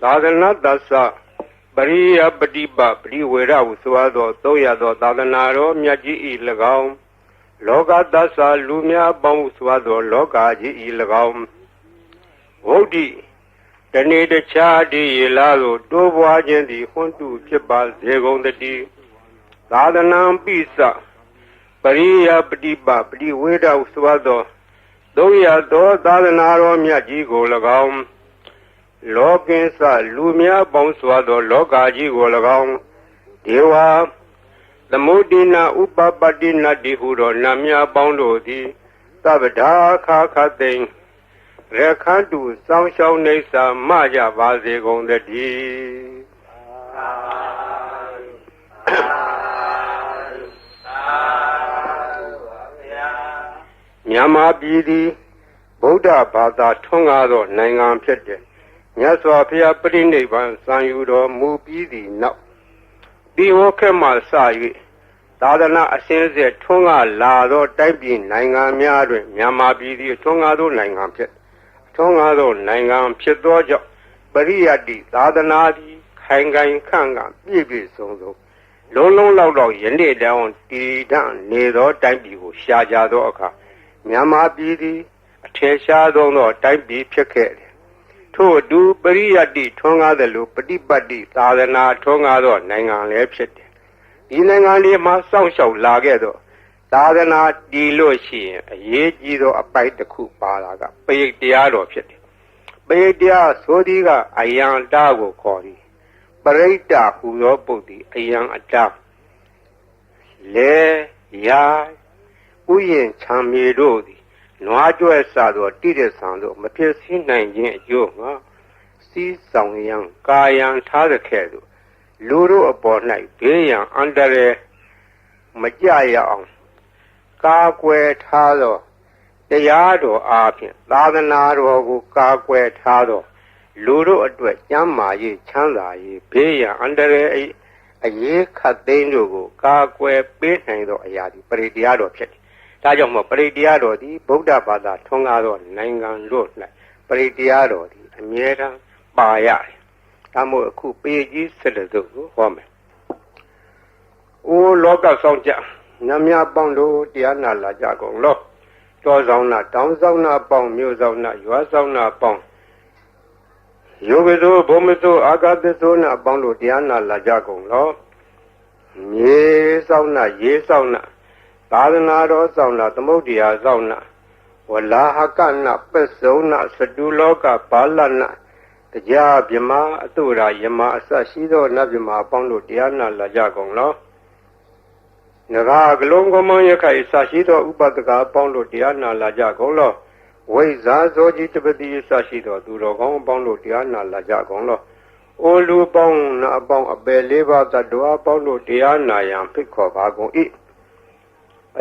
သာသနာတ္သပရိယပฏิပပရိဝေရဟုဆိုအပ်သောသုံးရသောသာသနာတော်မြတ်ကြီး၏၎င်းလောကတ္သလူများပေါင်းဟုဆိုအပ်သောလောကကြီး၏၎င်းဝုဒ္ဓိတနေ့တခြားတည်းရေလာသို့တိုးပွားခြင်းသည်ဟွန်းတုဖြစ်ပါစေကုန်တည်းသာသနာပိစပရိယပฏิပပရိဝေရဟုဆိုအပ်သောသုံးရသောသာသနာတော်မြတ်ကြီးကို၎င်းလောကင်းစလူများပေါင်းစွာသောလောကကြီးကို၎င်းဒေဝသမုဒိနာဥပပတ္တိနတ္တိဟုသောနတ်များပေါင်းတို့သည်သဗ္ဗဒါခါခသိင်ရခန္တုစောင်းရှောင်းနေစာမကြပါစေကုန်တည်းမြန်မာပြည်သည်ဗုဒ္ဓဘာသာထွန်းကားသောနိုင်ငံဖြစ်တဲ့မြတ်စွာဘုရားပြိဋိဘံစံယူတော်မူပြီးသည့်နောက်ဒီဝခေတ်မှစ၍သာသနာအစဉ်ဆက်ထွန်းကားလာသောတိုင်းပြည်နိုင်ငံများတွင်မြန်မာပြည်သည်ထွန်းကားသောနိုင်ငံဖြစ်ထွန်းကားသောနိုင်ငံဖြစ်သောကြောင့်ပရိယတ္တိသာသနာသည်ခိုင်ခိုင်ခန့်ခန့်ပြည့်ပြည့်စုံစုံလုံးလုံးလောက်လောက်ယနေ့တောင်တည်တံ့နေသောတိုင်းပြည်ကိုရှာကြသောအခါမြန်မာပြည်သည်အထည်ရှားသောတိုင်းပြည်ဖြစ်ခဲ့တယ်ထို့အတူပရိယတ္တိထွန်းကားသလိုပฏิပတ်တိသာသနာထွန်းကားသောနိုင်ငံလည်းဖြစ်တယ်ဒီနိုင်ငံလေးမှာစောင့်ရှောက်လာခဲ့သောသာသနာတည်လို့ရှိရင်အရေးကြီးသောအပိုက်တစ်ခုပါတာကပရိတ်တရားတော်ဖြစ်တယ်ပရိတ်တရားဆိုသည်ကအယံတာကိုခေါ်သည်ပရိတ်တာဟူသောပုဒ်သည်အယံအတာလေရာဥယျင်ချမ်းမြေတို့သည်နွားကြွယ်စားသောတိရစ္ဆာန်တို့မဖြစ်စည်းနိုင်ခြင်းအကျိုးငါစီးဆောင်ရန်ကာယံထားတဲ့ခဲ့သို့လူတို့အပေါ်၌ဘေးရန်အန္တရာယ်မကြရအောင်ကာကွယ်ထားသောတရားတော်အားဖြင့်သာသနာတော်ကိုကာကွယ်ထားသောလူတို့အတွက်ကျမ်းမာရေးချမ်းသာရေးဘေးရန်အန္တရာယ်အရေးခတ်သိမ်းတို့ကိုကာကွယ်ပေးနိုင်သောအရာသည်ပရိတရားတော်ဖြစ်တယ်ဒါကြောင့်မို့ပရိတရားတော်သည်ဗုဒ္ဓဘာသာထွန်းကားသောနိုင်ငံတို့၌ပရိတရားတော်သည်အမြဲတမ်းပါရတယ်။ဒါမို့အခုပေကြီး7စုကိုဟောမယ်။အိုလောကဆောင်ကြနတ်များပေါင်းတို့တရားနာလာကြကုန်လော။တောဆောင်နာတောင်ဆောင်နာပေါင်းမြို့ဆောင်နာရွာဆောင်နာပေါင်းယောဂသောဘုံမသောအာဂတသောနာပေါင်းတို့တရားနာလာကြကုန်လော။မြေဆောင်နာရေဆောင်နာသာသနာတော်ဆောင်နာသမုဒ္ဒရာဆောင်နာဝလာဟကနာပစ္စုံနာစတုလောကဘာလနာတရားမြမအတုရာယမအစရှိသောနတ်မြမအပေါင်းတို့တရားနာလာကြကုန်လောနဂါကလုံးကမယခိုင်စရှိသောဥပဒကအပေါင်းတို့တရားနာလာကြကုန်လောဝိဇာဇောကြီးတပတိစရှိသောသူတော်ကောင်းအပေါင်းတို့တရားနာလာကြကုန်လောအိုလူပေါင်းနာအပေါင်းအပယ်လေးပါးသတ္တဝါအပေါင်းတို့တရားနာရန်ဖိတ်ခေါ်ပါကုန်၏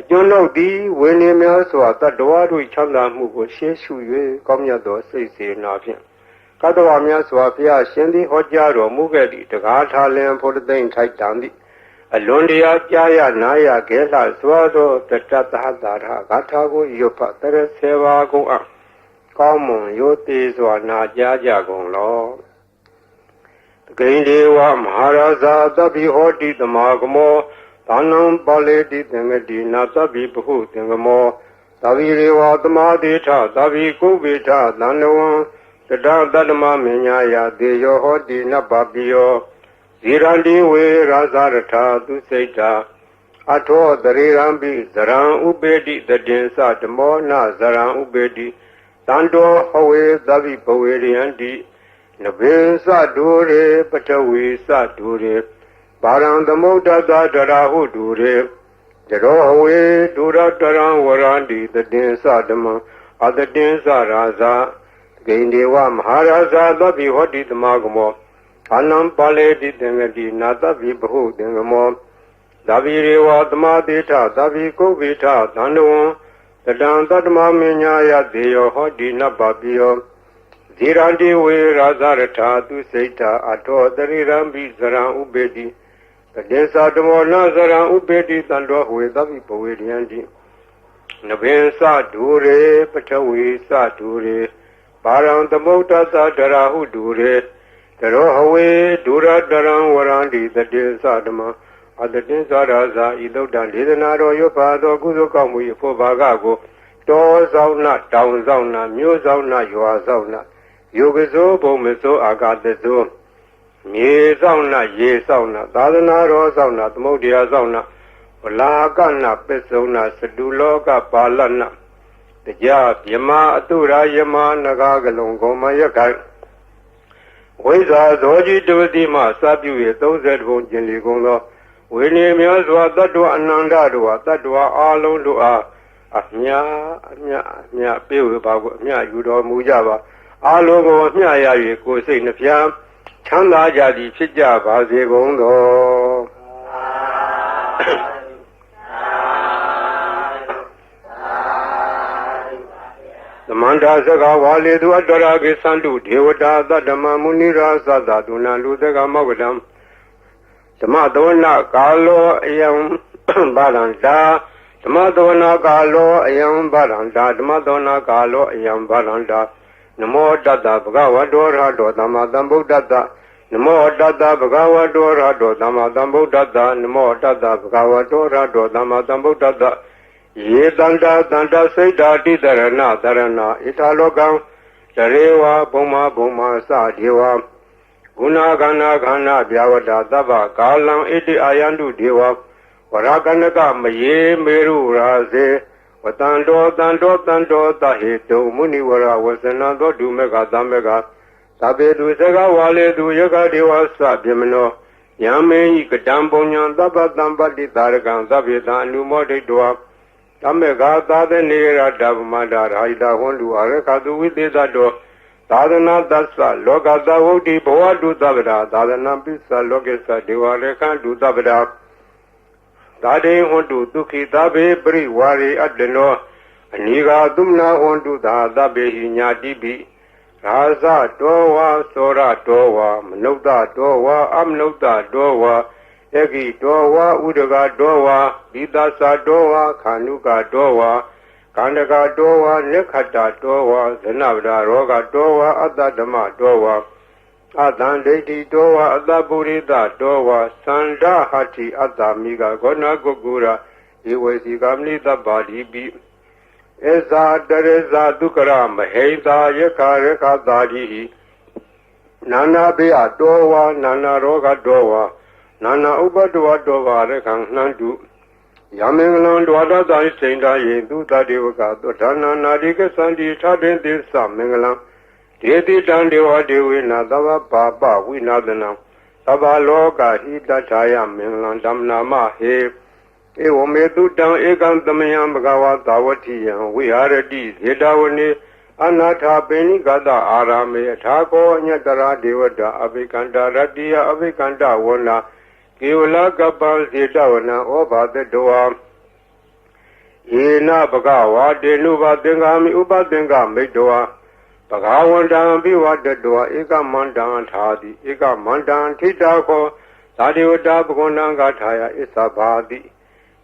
အကျွန်းတို့သည်ဝိနည်းများစွာတတ္တဝါတို့ချမ်းသာမှုကိုရှေ့ရှု၍ကောင်းမြတ်သောစိတ်စေနာဖြင့်ကတ္တဝါများစွာဘုရားရှင်သည်ဟောကြားတော်မူခဲ့သည့်တကားထားလင်ဖို့တသိမ့်ထိုက်တန်သည့်အလွန်တရာကြားရနာရခဲလှစွာသောတတ္တသဟတာရဂါထာကိုရွတ်ဖတ်တရဆေပါကုန်အကောင်းမွန်ရိုသေစွာနာကြားကြကုန်လောဂိန္ဒေဝမဟာရာဇာသဗ္ဗိဟောတိတမဂမောသာနံပါလေတိသင်္ကတိနာသဗ္ဗိပဟုသင်္ကမောသဗ္ဗိရေဝသမာတိထသဗ္ဗိကုဗေထသန္တဝံတတတတ္တမမညာယတေယောဟောတိနဗ္ဗပိယောဇိရန္တိဝေရာဇရထသူစိတ်တာအထောတရေရံပိဇရံဥပေတိတတေသဓမ္မောနဇရံဥပေတိတန္တောဟဝေသဗ္ဗိပဝေရိယန္တိနဗေသဒုရေပထဝီသဒုရေပါရံသမုဒ္ဒတတရာဟုဒုရေတရောဟဝေဒုရတရံဝရန္တိတတေသဓမ္မအတတေသရာဇာဂိန္ဒေဝမဟာရာဇာသဗ္ဗိဟောတိတမဂမောအာနံပါလေတိသင်္ကတိနာသဗ္ဗိပဟုသင်္ကမောသဗ္ဗိရေဝသမာတိထသဗ္ဗိကုဗေထသန္တဝံတတံတတ္တမမညာယတေယောဟောတိနဗ္ဗပိယောဇိရန္တိဝေရာဇရထသူစိတ်တာအထောတရိရံပိဇရံဥပေတိတတေသဓမ္မောနဇရံဥပေတိတန္တောဟဝေသဗ္ဗိပဝေရိယန္တိနဗေသဒုရေပထဝီသဒုရေပါရံသမုဒ္ဒသတရာဟုဒုရေ Taro Hawe, Dura Daran Warandi, the Din Sadama, at the Din Sadaza, Idodan, Lidanaro, Yopado, Guzukamu, for Bagago, Doors out not, Downs out not, Muse out not, you are out not. Yogazo, Bomeso, I got the zone. Ye Zauna, Ye Sauna, Dadanaro Zauna, Modia Zauna, Lagana, Pesona, Seduloga, Palana. The Jab, Yama, Atura, Yama, Nagagalongo, Mayakai. Weza, Zoji, Duvima, Sabu, those that won't gently go. William Yazwa, Dadua, Nandadua, Dadua, Alondua, Mia, Bill, Mia, Yudo, Mujava, Alogo, Mia, go say in the Fiam, Chanda Jadi, Chijava, Zegondo. The Manda Zaga Wale do Adoragi Sandu, Devada, Dama Munira Sada, Duna Ludaga Magadam, the Madonna Galo, Ayam Balanda, the Madonna Galo, Ayam Balanda, the Madonna Galo, Ayam Balanda, no more Dada, Bagawa Dora, Damadambo Dada, no more Dada, Bagawa Dora, Damadambo Dada, no more Dada, Bagawa Dora, Damadambo Dada. Ye Danda Danda Seda Darana Darana Italogan Darewa Boma Boma Sa Guna Gana Gana Biawada Daba Galang Edi Ayandu Dewa Waraganaga Maye Meru Raze Watando Dando Dando Tahito Muniwara was another Dumega Damega Tabe Duzega Wale Du Yaga Dewa Sabimino Yame Ikadambonya Daba Damba Di Daragan Dabita Numode Dua Tamega Dada Nera Davmada Raida Hondu Arakadu with the Dado Dadana Dasa Logada Wodi Boa do Davida Dadana Pisa Logesa Dewareka do Davida Dade Hondu Duki Dabe Bri Wari Adeno Aniga Dumna Hondu Dabe Hinya Dibi Raza Dowa Sora Dowa Manoda Dowa Amnoda Dowa Egi Dowa, Udaga Dowa, Vidasa Dowa, Kanuga Dowa, Kandaga Dowa, Nekata Dowa, Zanavda Roga Dowa, Adadama Dowa, Adandeti Dowa, Adaburida Dowa, Sanda Hati Adamiga, Gona Gogura, Iwesigamni the body be. Eza Dereza Dukara, Maheda, Yakareka Dadi, Nana Bea Dowa, Nana Roga Dowa. Nana Ubadua Dova Rekang Nandu Yamengalan Dwada Dai Senda Yendu Dadivaka Dana Nadika Sandi Tadin Dis Mengalam Dedi Dandiwa Dewi Nadava Baba Winadana Taba Loga Hida Chaya Mengalan Damnama He Ewomedu Dam Egan Damayam Bagawa Dawati we are a D Zedawani Anata Beni Gada Arame Tako Nyatara Devada Abikanda Radia Abikanda Wona Kiola Gabal Zetawana Oba the Doa Ina Bagawa Denuba Dengami Uba Dengami Doa Bagawandan Biwa the Doa Ega Mandan Tadi Ega Mandan Titako Tadiwada Bugonanga Taya Isabadi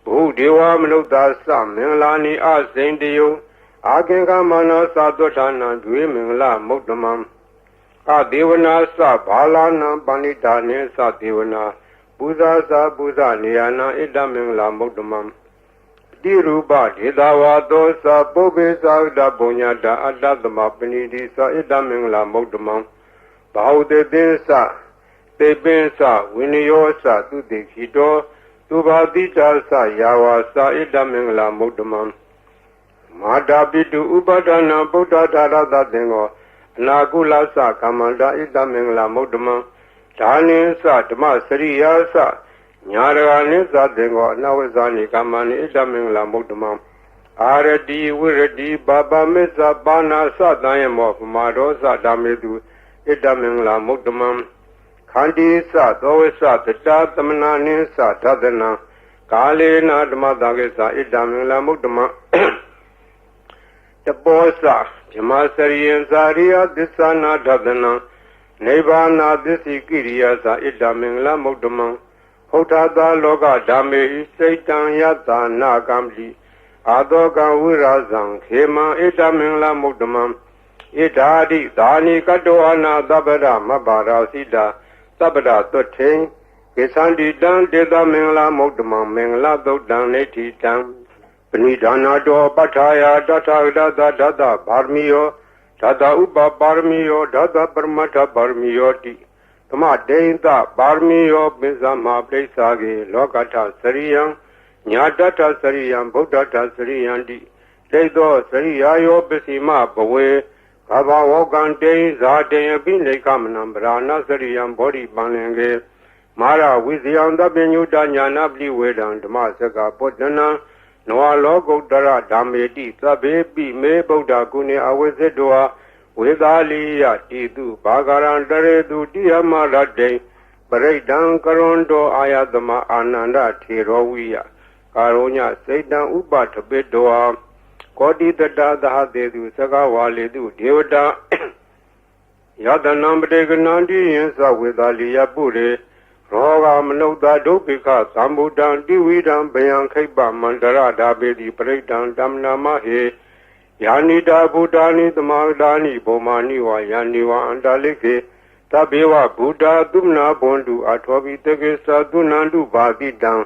Bu Dewa Minuta Sam Milani Asendio Agenga Mana Sadotana Dwimingla Mukdamam Adivana Sa Balana Banitane Sa Divana Buza Sa Buza Niana Idamingla Mukdamam Diruba Didawa Dosa Bobe Sa Dabunyada Adadama Pinidi Sa Idamingla Mukdamam Baude Dinsa Tebinsa Winiosa Tudikito Tubadita Sa Yawa Sa Idamingla Mukdamam Madabidu Ubadana Buddha Dada Dengo Nagula Sa Kamanda Idamingla Mukdamam Dani Sa Dama Sriya Sa Nyarani Sa Dengo Nawazani Kamani Idamingla Mukdamam Aradi Wiradi Baba Mesa Bana Sa Dayamo Mado Sa Damidu Idamingla Mukdamam Khandi Sa Dowesa Tata Tamanani Sa Tadana Kali Nadma Dagesa Idamingla Mukdamam The Bosa Jamasari Zaria Disana Tadana Nebana Disikiriya Sa Idamingla Mukdamam Hotada Loga Dame Satan Yata Nagamli Adoga Wirazang Kema Idamingla Mukdamam Idadi Dani Katoana Dabada Mabara Sida Sabada Tutin Kisandi Dan Deda Mingla Mokdama Mingla Dodan Neti Dan Benidana Do Pataya Data Dada Dada Barmio Dada Uba Barmio Dada Barmata Barmioti Tama Deinta Barmio Bizama Blesagi Lokata Sariyan Nyadata Sariyan Bodata Sariyandi Dedo Sariyayo Bisima Bawe Kaba Wogan Day Zade Binekamanam Brana Sariyan Body Banenge Mara Wizian the Benuda Nyanabli Wedan Damasaka Potana Noa Logo Dara Damedi Sabebi Me Boda Gune Awezedoa Withaliya Tidu Bagaran Daredu Diamara Day Baredan Karondo Ayadama Ananda Tirowiya Karonya Satan Uba Tabedoa Kodi the Dada Dedu Saga Waledu Deoda Yadanam Deganandi Yensa with Aliya Bure Roga Manoda Dopika Sambudan Dividan Bayan Kaiba Mandara Dabedi Breakdown Damnama He Yanida Budani the Magdani Bomani wa Yaniwa Andaleke Tabewa Buddha Dumna Bondu Atwabi Tegesa Dunandu Badi down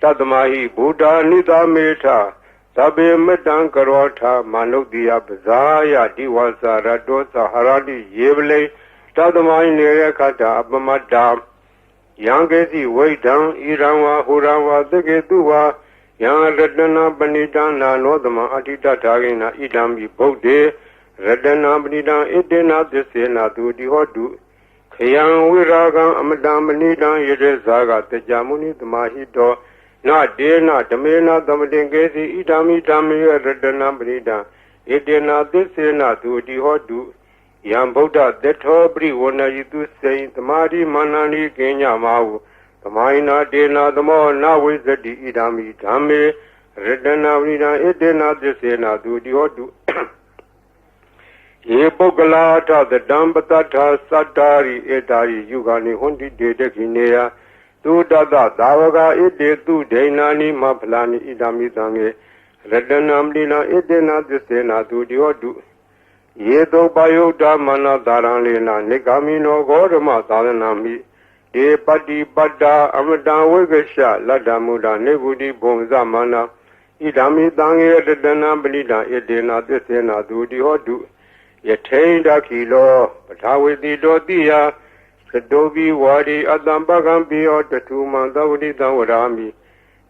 Tadamahi Buddha Nida Meta Tabe Medan Karota Manodia Bazaya Diwasa Radosa Haradi Yevle Tadamai Nerekata Abamada Yangesi Waidan Iranwa Hurawa Degetua Yang Redana Banidana Nodama Atita Tagina Idambi Bode Redana Banida Edena Desena Dudi Hodu Kayang Wiraga Amadam Banida Yerezaga Tejamuni Tamahido Na Dena Damena Damadengesi Idami Dami Redana Banida Edena Desena Dudi Hodu Yang Boda Detobri Wana Yidu Saint Tamari Manani Kenya Mau Tamaina Dena Damo Nawizadi Idami Dame Redana Vina Edena Desena Dudi Hodu Yepogalata the Dambatata Satari Edari Yugani Hundi Dedekinea Tu Dada Davaga Ede Tu Denani Maplani Idami Dange Redana Dina Edena Desena Dudi Hodu Yedo Bayota Mana Daranlena Negamino Gorama Daranami De Pati Bada Amadan Wegasha Ladamuda Nebudi Bonza Mana Idami Dange Redana Belida Edena Desena Dudi Hodu Yetainda Kilo Patawidi Dodia Sadobi Wadi Adambagambi or the two Mandawdi Dawarami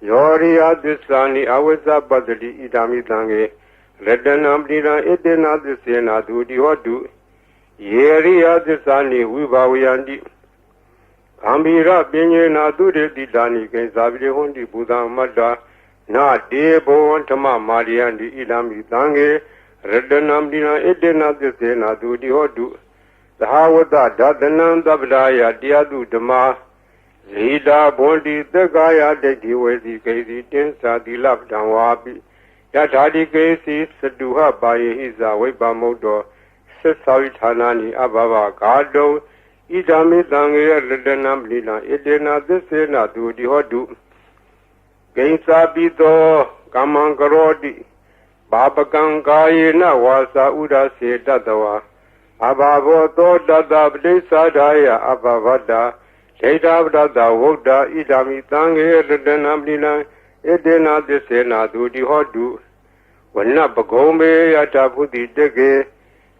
Yori Adisani Aweza Badali Idami Dange Redana Belida Edena Desena Dudi Hodu Yeri Adisani Wibawiyandi Ambira Binye na Dure di Dani Kenzabri Hundi Buddha Mada Na Debo Antama Mariandi Idami Dange Redanam Dina Edena Desena Dudi Hodu Tahawada Dadanan Dabdaya Diadu Dama Zida Bondi Degaya Dedi Wezi Kazi Tensa Dilab Danwabi Yatadi Kazi Saduha Baye Hiza Weba Modo Sesawitanani Ababa Gado Idami Dange Redanam Lina Edena Desena Dudi Hodu Gainsa Bito Kamangarodi Babakan Kayena Wasa Uda Se Dadawa Ababo To Dada Blesa Daya Abavada Sheda Dada Woda Idami Dange Redanam Lina Edena Desena Dudi Hodu Wana Bagome Yatabuti Dege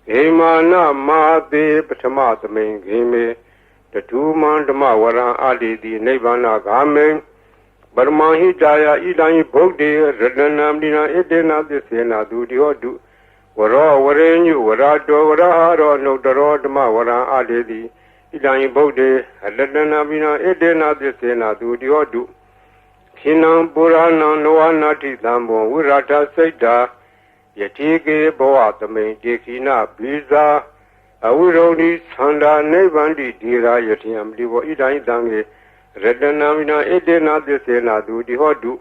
Emana Mate Patamatame Game, the two Mandama Wara Ali, the Nebana Game, Barmahi Jaya Idani Bogde, Redanam Dina Edena Desena Dudi Hodu, Wara Warenu, Warado, Waraharo, no Dorodama Wara Ali, Idani Bogde, Redanam Dina Edena Desena Dudi Hodu, Hinam Burana Noanati Dambo, Urata Seda. Yatige Boatame, Dekina, Biza, Awuroni, Sanda, Nevandi, Dira, Yatiam, Divo Idai Dange, Redanamina, Edena, Desena, Dudi Hodu,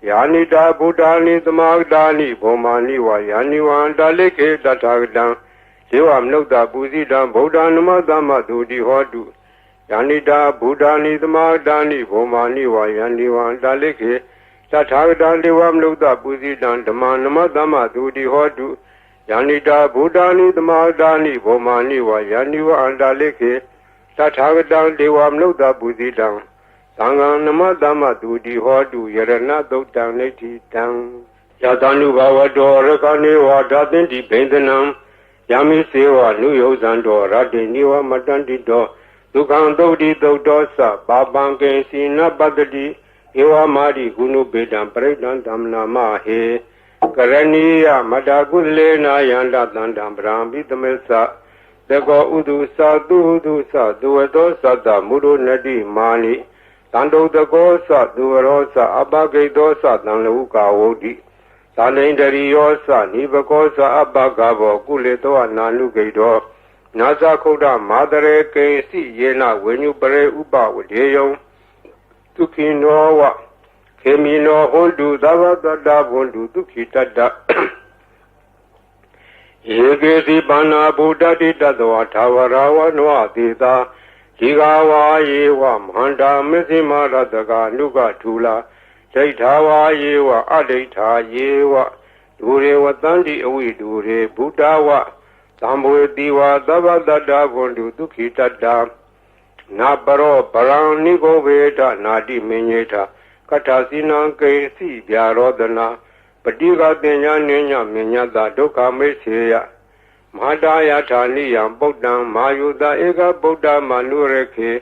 Yanida, Budani, the Magdani, Bomani, Wayaniwan, Daleke, Datagdan, Siwam Nogda, Buzidan, Bodanama, Dama, Dudi Hodu, Yanida, Budani, the Magdani, Bomani, Wayaniwan, Daleke, Tatagdan Dewam Luda Buzi Dan Damanama Dama Dudi Hodu Yanita Buddhani Dhamadani Bomani wa Yaniwa Andaleke Tathagatam Devam Nota Buddhidam Sangha Namadama Dudi Hodu Yarana Dotam Neti Tam Yatanu Bhavado Rakani Wadatinti Bendanam Yami Sewa Nuyo Zando Radiniwa Matanti Do Dukhan Dodi Dodosa Babanke Sina Badadi Ewa Madi Gunu Bedam Predan Damna Mahe Karaniya Madagule Nayanda Dandam Brambi Tamilsa Dego Udusa Dudusa Duedosa Da Muru Nadi Mani Tando Dagosa Duerosa Abagedosa Danluka Wodi Salendari Yosa Nibakosa Abagabo Kuleto Nanu Gaido Nasa Koda Madare Kensi Yena Wenu Bare Uba Wadeyo Tukinowa Kemino Hondu Davada Hondu Tukitada Yegesi Bana Buddha Didadwa Tawarawa Noa Dita Tigawa Yewa Manda Mizima Radaga Nuga Tula Daitawa Yewa Adita Yewa Dure Watandi Awi Dure Buddhawa Tambu Diwa Davada Hondu Tukitada Nabaro Paranigo Veda Nadi Minyeta Katasina Kaisi Byarodana Patiga Denya Nenya Minyada Doka Meseya Madaya Taniya Bodam Mayuda Ega Boda Manureke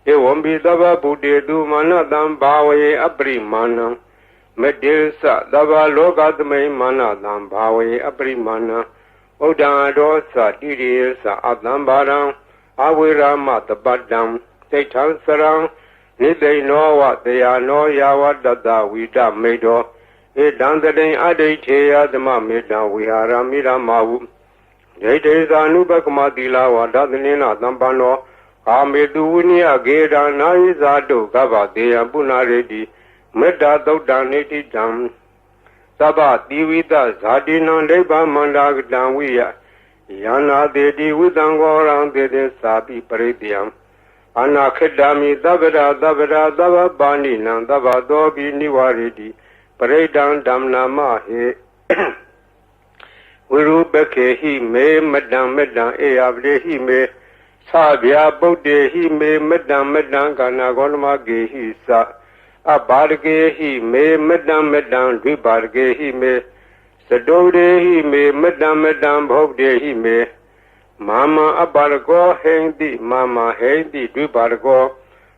Ewambi Dava Budedu Manadam Bawe Abrimana Medilsa Dava Logadme Manadam Bawe Abrimana Oda Dosa Dirisa Adambaram Awira Matabadam Tetan Sarang Nidai no what they are no yawa dada wida medo. E dandadin aditeya dama meda we are amira mawu. Date Zanubakamadila Wadadanina Dambano. Ameduini Ageda Naizado Gava de Abuna Redi. Meda Dodaneti Dam. Saba Divida Zadina Leba Mandag Danwia. Yana Dedi Widangorang de Sabi Parediam. Anakadami Davada Dava Bani Nan Dava Dobi Niwaridi Paredan Damna He Urubeke he me Madam E Avde he me Sabia Bode he me Madam Ganagonma Ge he sa Abarge he me Madam Dribarge he me Sadode he me Madam Bogde he me Mama Abargo Hendi, Mama Hendi, Dubargo,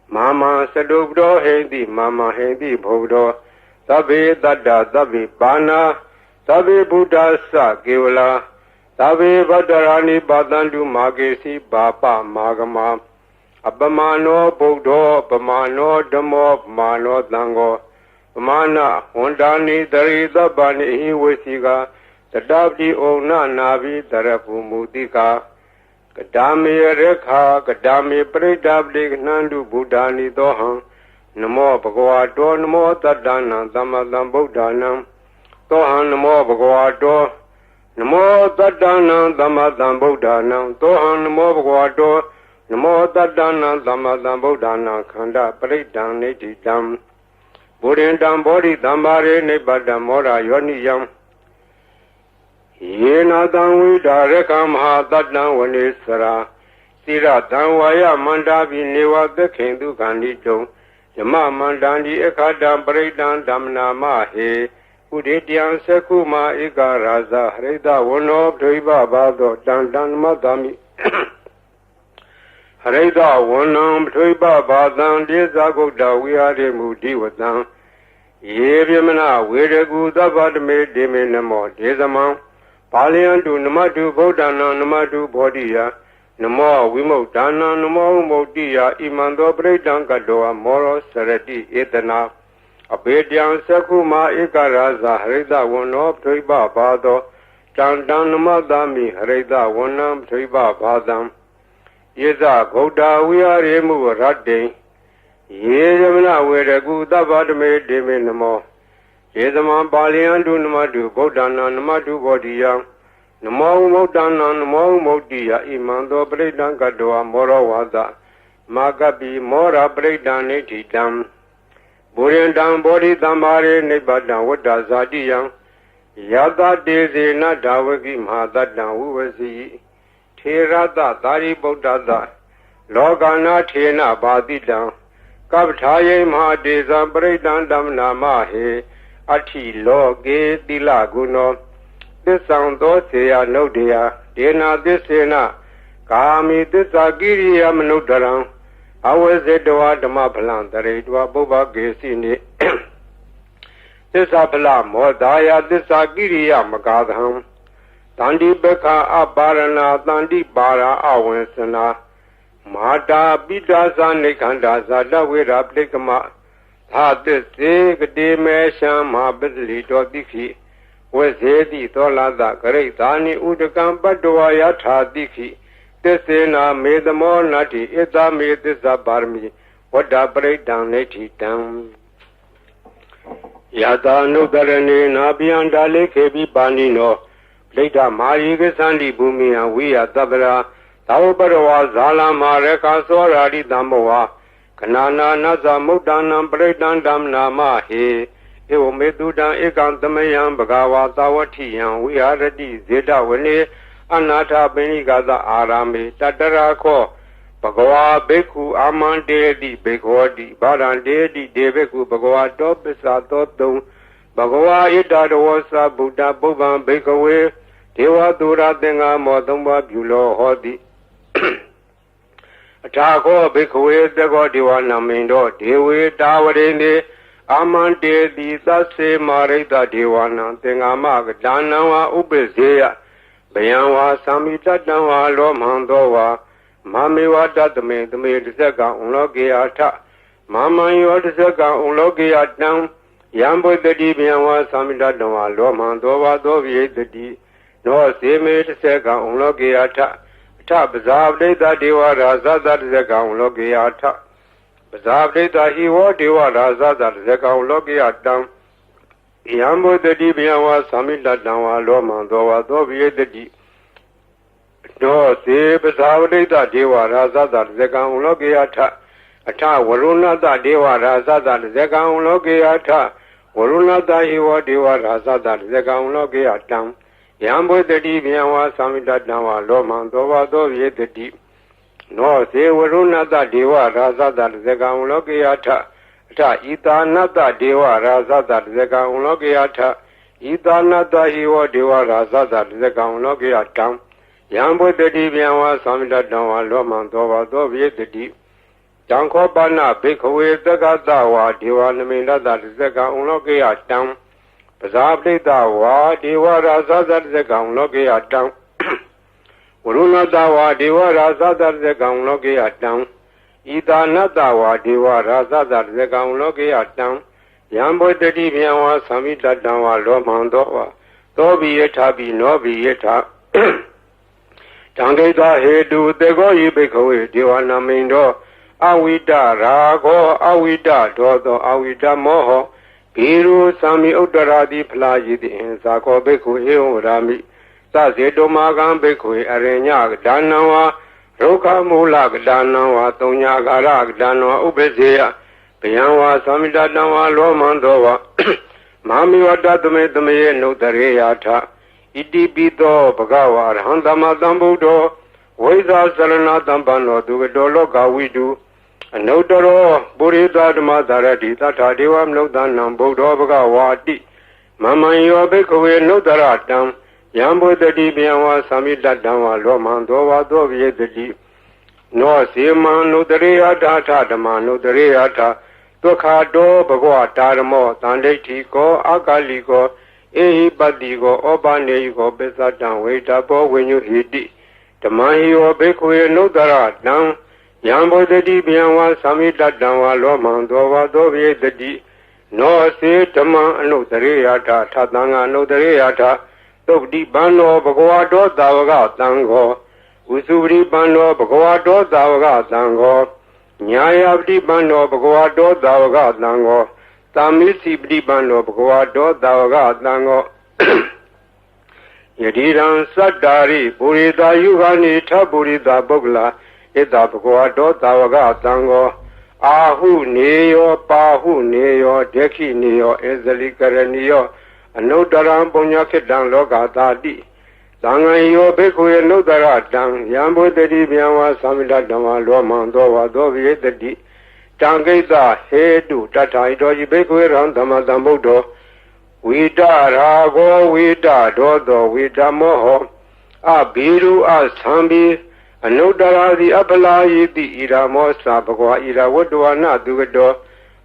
Mama Sadubdo Hendi, Mama Hendi, Bodo, Sabe Dada, Sabe Bana, Sabe Buddha Sa Gila, Sabe Badarani Badandu Magesi, Baba Magama, Abamano Bodo, Bamano Damo, Mano Dango, Mana, Hondani, Darida Bani, Wesiga. Kadabdi Ona Navi Darapu Mudika Kadami Rekha Kadami Predabdi Nandu Buddhani Doham Namo Bhagavato Namo Tadana Damadam Buddhanam Tohan Namo Bhagavato Namo Tadana Damadam Buddhanam Tohan Namo Bhagavato Namo Tadana Damadam Buddhana Khanda Predan Netitam Buddhindam Bodhi Dambare Nebadam Mora Yoniyam Yena Danwi Darekam Hadadan Wanisara Sira Danwaya Mandavi Newa the Kendu Gandito Yama Mandandi Ekadam Bredan Damna Mahe Udidian Sekuma Ika Raza Reda Wono Driba Bado Dandan Madami Reda Wonam Driba Badan Dezago Dawiade Mudi Wadan Yevimana Wedegu Dabad Deminamo Dezaman Palian to Namadu Bodana Namadu Bodia, Namo Wimodana Namo Modia, Imando Bredan Gadoa, Moro Sereti Etana, Abedian Sakuma Ikaraza, Reda Wono, Triba Bado, Tandan Namadami, Reda Wonam, Triba Badam, Yeza Goda, we are emu Radde, Yezamana, where a good Abadame Deminamo. Yezaman Balian do Namadu Bodana Namadu Bodia Namo Modana Namo Modia Imando Bredan Gadoa Mora Wada Magabi Mora Bredan Etitam Burian Dam Body Damare Nebadan Wada Zadiam Yata Desena Davaki Mahadatan Uvasi Terata Tari Bodhata Logana Tena Badidan Kaptaye Mahadesa Bredan Damna Mahe Ati Loge Dilaguno Desando Sea Nodea Dena Desena Kami Desagiriya Manudaran Awazedoa Damapalan Taredwa Boba Gesini Tisapala Modaya Tisagiriya Magadham Tandi Beka Aparana Tandi Bara Awensana Mata Bidasa Nikanda Zada Vira Plikama Hadise Gadimesha Mabili Dodiki Wazedi Tolada Garetani Udakam Badua Yata Diki Tisena made the more nutty, Ita made this a barmi, what a breakdown neti down. Yada no Darani, Nabianda Lake Heavy Banino, Plata Mariga Sandi Bumi, and we are Tabara, Taubarawa, Zala Mareka, Sorari Damoa, Kanana Naza Mudanam, Breakdown Dam Nama, he, Eomedudan Ekantamayan, Bagawa, Tawati, and we are ready, Zeta Wene. Anata Benigada Arami, Tatarako, Bagawa Beku, Amande di Bekodi, Barande di Deveku, Bagawa Dobisa Toto, Bagawa Idadawasa, Buddha Boban Bekawe, Dewa Dura Denga Modumba Bulo Hodi. Atako Bekawe, the Godiwana Mindo, Dewe, Tawarene, Amande di Sase Marita Dewana, Tengama, Danawa Ubezea. Bayanwa Samita Danwa Lomandowa Mamiwa Datame the Medisaka Unlogiata Mama Yodisaka Unlogiatam Yambo the Dibianwa Samita Danwa Lomandova Dovi the D No Seme Seka Unlogiata Tap Zabde that Deva Raza that Zeka Unlogiata Zabde that he was Deva Raza that Zeka Unlogiatam Yambo the Dibianwa Samita Danwa Lomandova Dovi the D No, se Basavade that Deva Raza that Zeka Unlogiata Ata Waruna that Deva Raza that Zeka Unlogiata Waruna that he was Deva Raza that Zeka Unlogiatam Yambo the Dibianwa Samita Danwa Lomandova Dovi the D No, se Waruna that Deva Raza that Zeka Unlogiata Ta Ita Nata Deva Raza that Zeka Unlogiata Ita Nata he was Deva Raza that Zeka Unlogiatam Yambo the Dibianwa Samita Danwa Lomandova Dovi the D Janko Bana Bikawe the Gazawa Deva Namina that Zeka Unlogiatam Pazabli Dawa Deva Raza that Zeka Unlogiatam Uruna Dawa Deva Raza that Zeka Unlogiatam Ida Nadawa Deva Raza that Zeka Unlogiatam Yambo the Dibianwa Samita Danwa Lomandova Dobi Yetabi Nobi Yeta Tangeda Hedu Dego Yibikawe Diwana Mindo Awida Rago Awida Dodo Awida Moho Piru Sami Udaradi Plaji in Sako Beku Rami Sazedo Magan Beku Arenya Danawa Roka Mulak Danawa Tonya Garak Danawa Ubezea Pianwa Samida Danawa Lomandova Mami Wadatume Dume no Dareata Iti Bito Bagawa Handama Dambudo Weza Salana Dambano Dugedolo Gawidu Notaro Burida Madarati Tata Devam Nodan Nambudo Bagawati Mama Yobekwe Notaratam Yambo the Dibianwa Samida Dama Lomandova Dovi the D No Sima Nodareata Tadama Nodareata Tokado Bagwa Taramo Tandetiko Akaliko Ehi Badigo Obanego Besatan Waitabo when you hit it. The Mahi Obekwe Nodara down Yambo the Dibianwa Samita Danwa Lomandova Dovi the D No Se Tama Nodareata Tatanga Nodareata Tokdi Bano Bagwado Davaga Tango Usuri Bano Bagwado Davaga Tango Nyayabdi Bano Bagwado Davaga Tango Tamisi Bano Bagwado Davaga Tango Yadiran Sadari Burida Yugani Taburida Bogla Eda Bagwado Davaga Tango Ahu Neo Pahu Neo Deki Neo Ezali Karanio အနုတ္တရံပုညခိတံလောကသာတိသံဃံယောဘိက္ခုအနုတ္တရတံယံဘုဒ္ဓတိဗျံဝါသမိတဓမ္မလောမံသောဝါသောဝိတတိတံကိတဟေတုတထာဣတောယိဘိက္ခုရံဓမ္မတံဗုဒ္ဓောဝိတရာဂောဝိတဒောသောဝိတမောဟောအဘိရုအသံဘိအနုတ္တရာတိအပလာယိတိဣရာမောသဘဂဝါဣရာဝတ္တဝနာသူကတော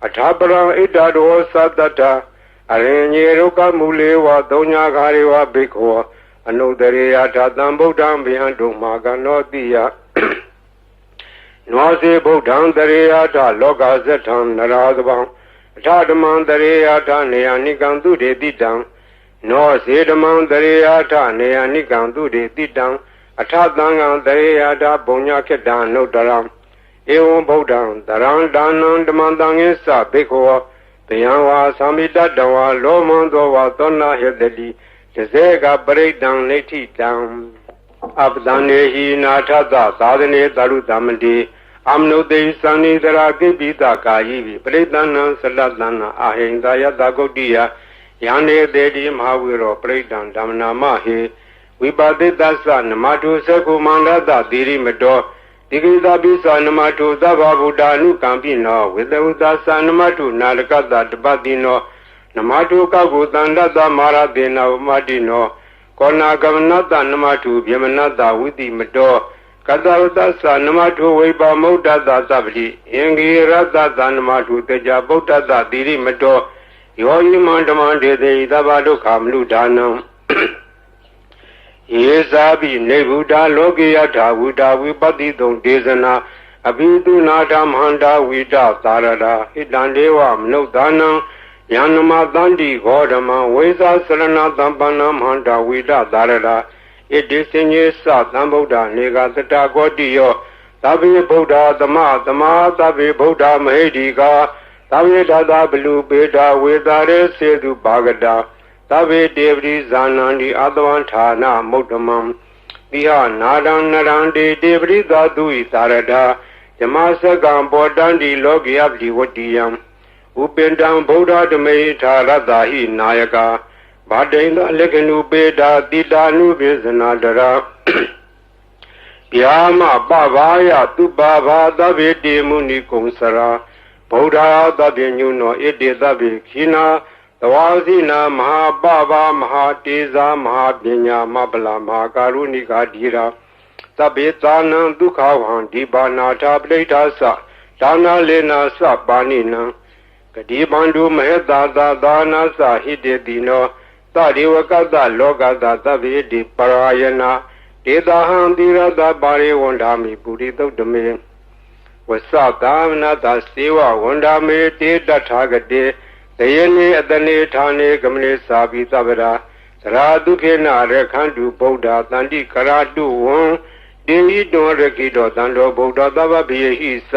အထာပရံဣတတောသတ္တတအရင်ညေရုကမူလေဝသုံးညာခါရေဝဘိက္ခောအနုတ္တရေယထာတံဗုဒ္ဓံဗျံတုမာကနောတိယနောစေဗုဒ္ဓံတရေယထာလောကဇထံနရာသဗံအထာဓမ္မံတရေယထာနေယနိကံသူတေတိတံနောစေဓမ္မံတရေယထာနေယနိကံသူတေတိတံအထသံဃံတရေယထာပုညခိတံအနုတ္တရံဧဝံဗုဒ္ဓံတရံဒါနံဓမ္မံတံငိသဘိက္ခောတယံဝါသမိတတဝါလောမံသောဝါသောနာဟေတတိတစေကပရိဒံနိဋ္ဌိတံအပဒံနေဟိနာထသသာသနေတရုသမတိအမနုတေသံနိတရာကိပိတကာယိပိပရိဒဏံသလတနာအာဟိန္ဒယတဂုတ်တိယယန္နေတေတိမဟာဝိရောပရိဒံဓမ္မနာမဟေဝိပါတိတသနမတုသကုမန္တတသီရိမတောဒီကိသပိသနမတုသဗ္ဗဗုဒ္ဓ ानु ကံပိနောဝေတဝတသနမတုနာလကတတပတိနောနမတုကောကုတန္တတမာရတေနဝမတိနောကောနာကမနတနမတုဗျမနတဝိတိမတောကတဝတသနမတုဝိပါမုဒ္ဒတသဗ္ဗတိအင်္ဂိရတသနမတုတေကြဗုဒ္ဓတသီရိမတောယောဟိမန္တမန္တေတိသဗ္ဗဒုက္ခမနုဒါနံယေဇာပိနေဗုဒ္ဓလောကေယထာဝုဒ္ဓဝိပတိတုံဒေသနာအဘိတုနာဓမ္မန္တာဝိတသာရတာဟိတံဒေဝမနုဿာနံယန္နမတန္တိဂောဓမံဝိဇာစရဏသံပန္နမန္တာဝိတသာရတာဣတိစဉ္ညေသသံဗုဒ္ဓနေကတတကောတိယောသဗ္ဗေဗုဒ္ဓသမသမာသဗ္ဗေဗုဒ္ဓမဟိတိကာသဗ္ဗေတသဘလူပေတာဝေတာရေစေတုပါကတာသဗ္ဗေတေပတိဇာနန္တိအတဝံဌာနမုဒ္ဓမံတိဟနာဒံနရန္တိတေပတိသာတုဤသာရတာဇမစကံဘောတန္တိလောကိယပတိဝတ္တိယံဥပင်တံဗုဒ္ဓဓမေထာရတ္တာဟိနာယကာဗဒိန္ဒလက္ခဏုပေတာတိတာနုပိစနာတရာဗျာမပဘာယသူပဘာသဗ္ဗေတိမုနိကုံစရာဗုဒ္ဓသဗ္ဗညုနောဣတိသဗ္ဗေခိနာသဝါစီနာမဟာပဘာမဟာတေဇာမဟာပညာမပလမဟာကာရုဏိကာဓိရာသဗ္ဗေသာနံဒုက္ခဝံဒီပါနာထာပဋိဋ္ဌာသဒါနာလေနာသပါဏိနံကတိပန္တုမဟေတာသာဒါနာသဟိတေတိနောသဒေဝကတလောကတသဗ္ဗေတိပရာယနာဒေတာဟံတိရတပါရိဝန္ဓာမိပုရိသုတ်တမေဝသသာမနတစေဝဝန္ဓာမေတေတထာဂတေတယေနိအတနေဌာနေကမနေသာပိသဗ္ဗရာသရာဒုခေနရခန္တုဗုဒ္ဓတန္တိကရာတုဝံတေဟိတောရခိတောတန္တောဗုဒ္ဓသဗ္ဗပိယဟိသ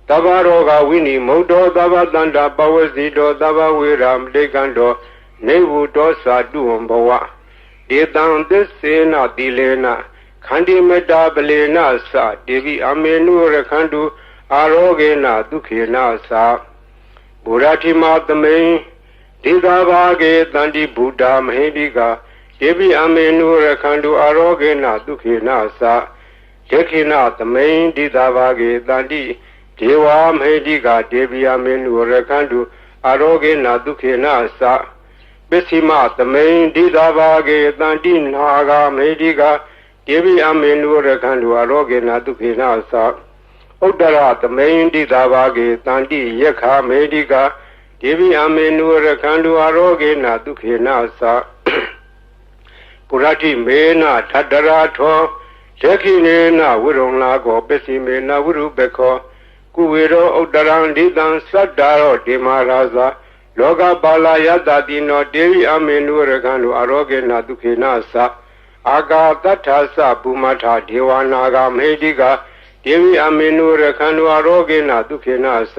သဗ္ဗရောဂဝိနိမုဒ္ဒောသဗ္ဗတန္တာပဝစီတောသဗ္ဗဝေရမတိကံတောနေဝုတောသာတုဝံဘဝဒေတံသစ္စေနတိလေနခန္တိမတ္တာပလေနသတေဝိအမေနုရခန္တုအာရောဂေနဒုခေနသဘုရားတိမသမိန်ဒေသာဘာဂေတန္တိဗုဒ္ဓမဟိတိကာဒေဝိအမေနုရခန္တုအာရောဂေနဒုခေနသဒေခိနသမိန်ဒေသာဘာဂေတန္တိဒေဝမဟိတိကာဒေဝိအမေနုရခန္တုအာရောဂေနဒုခေနသပစ္စည်းမသမိန်ဒေသာဘာဂေတန္တိနာဂာမဟိတိကာဒေဝိအမေနုရခန္တုအာရောဂေနဒုခေနသဥဒ္ဒရသမိန်တိသာဘာဂေတန္တိယက္ခမေတိကာဒေဝိအမေနုရခန္တုအာရောဂေနဒုခေနသပုရတိမေနထတရာထောဒေခိနေနဝိရုံလာကောပစ္စည်းမေနဝိရုပခောကုဝေရောဥဒ္ဒရံဒိတံသတ္တာရောဒေမရာဇာလောကပါလာယတတိနောဒေဝိအမေနုရခန္တုအာရောဂေနဒုခေနသအာဂါတထသပုမထဒေဝနာဂမေတိကာဒေဝိအမေနုရခန္တုအာရောဂေနဒုခေနသ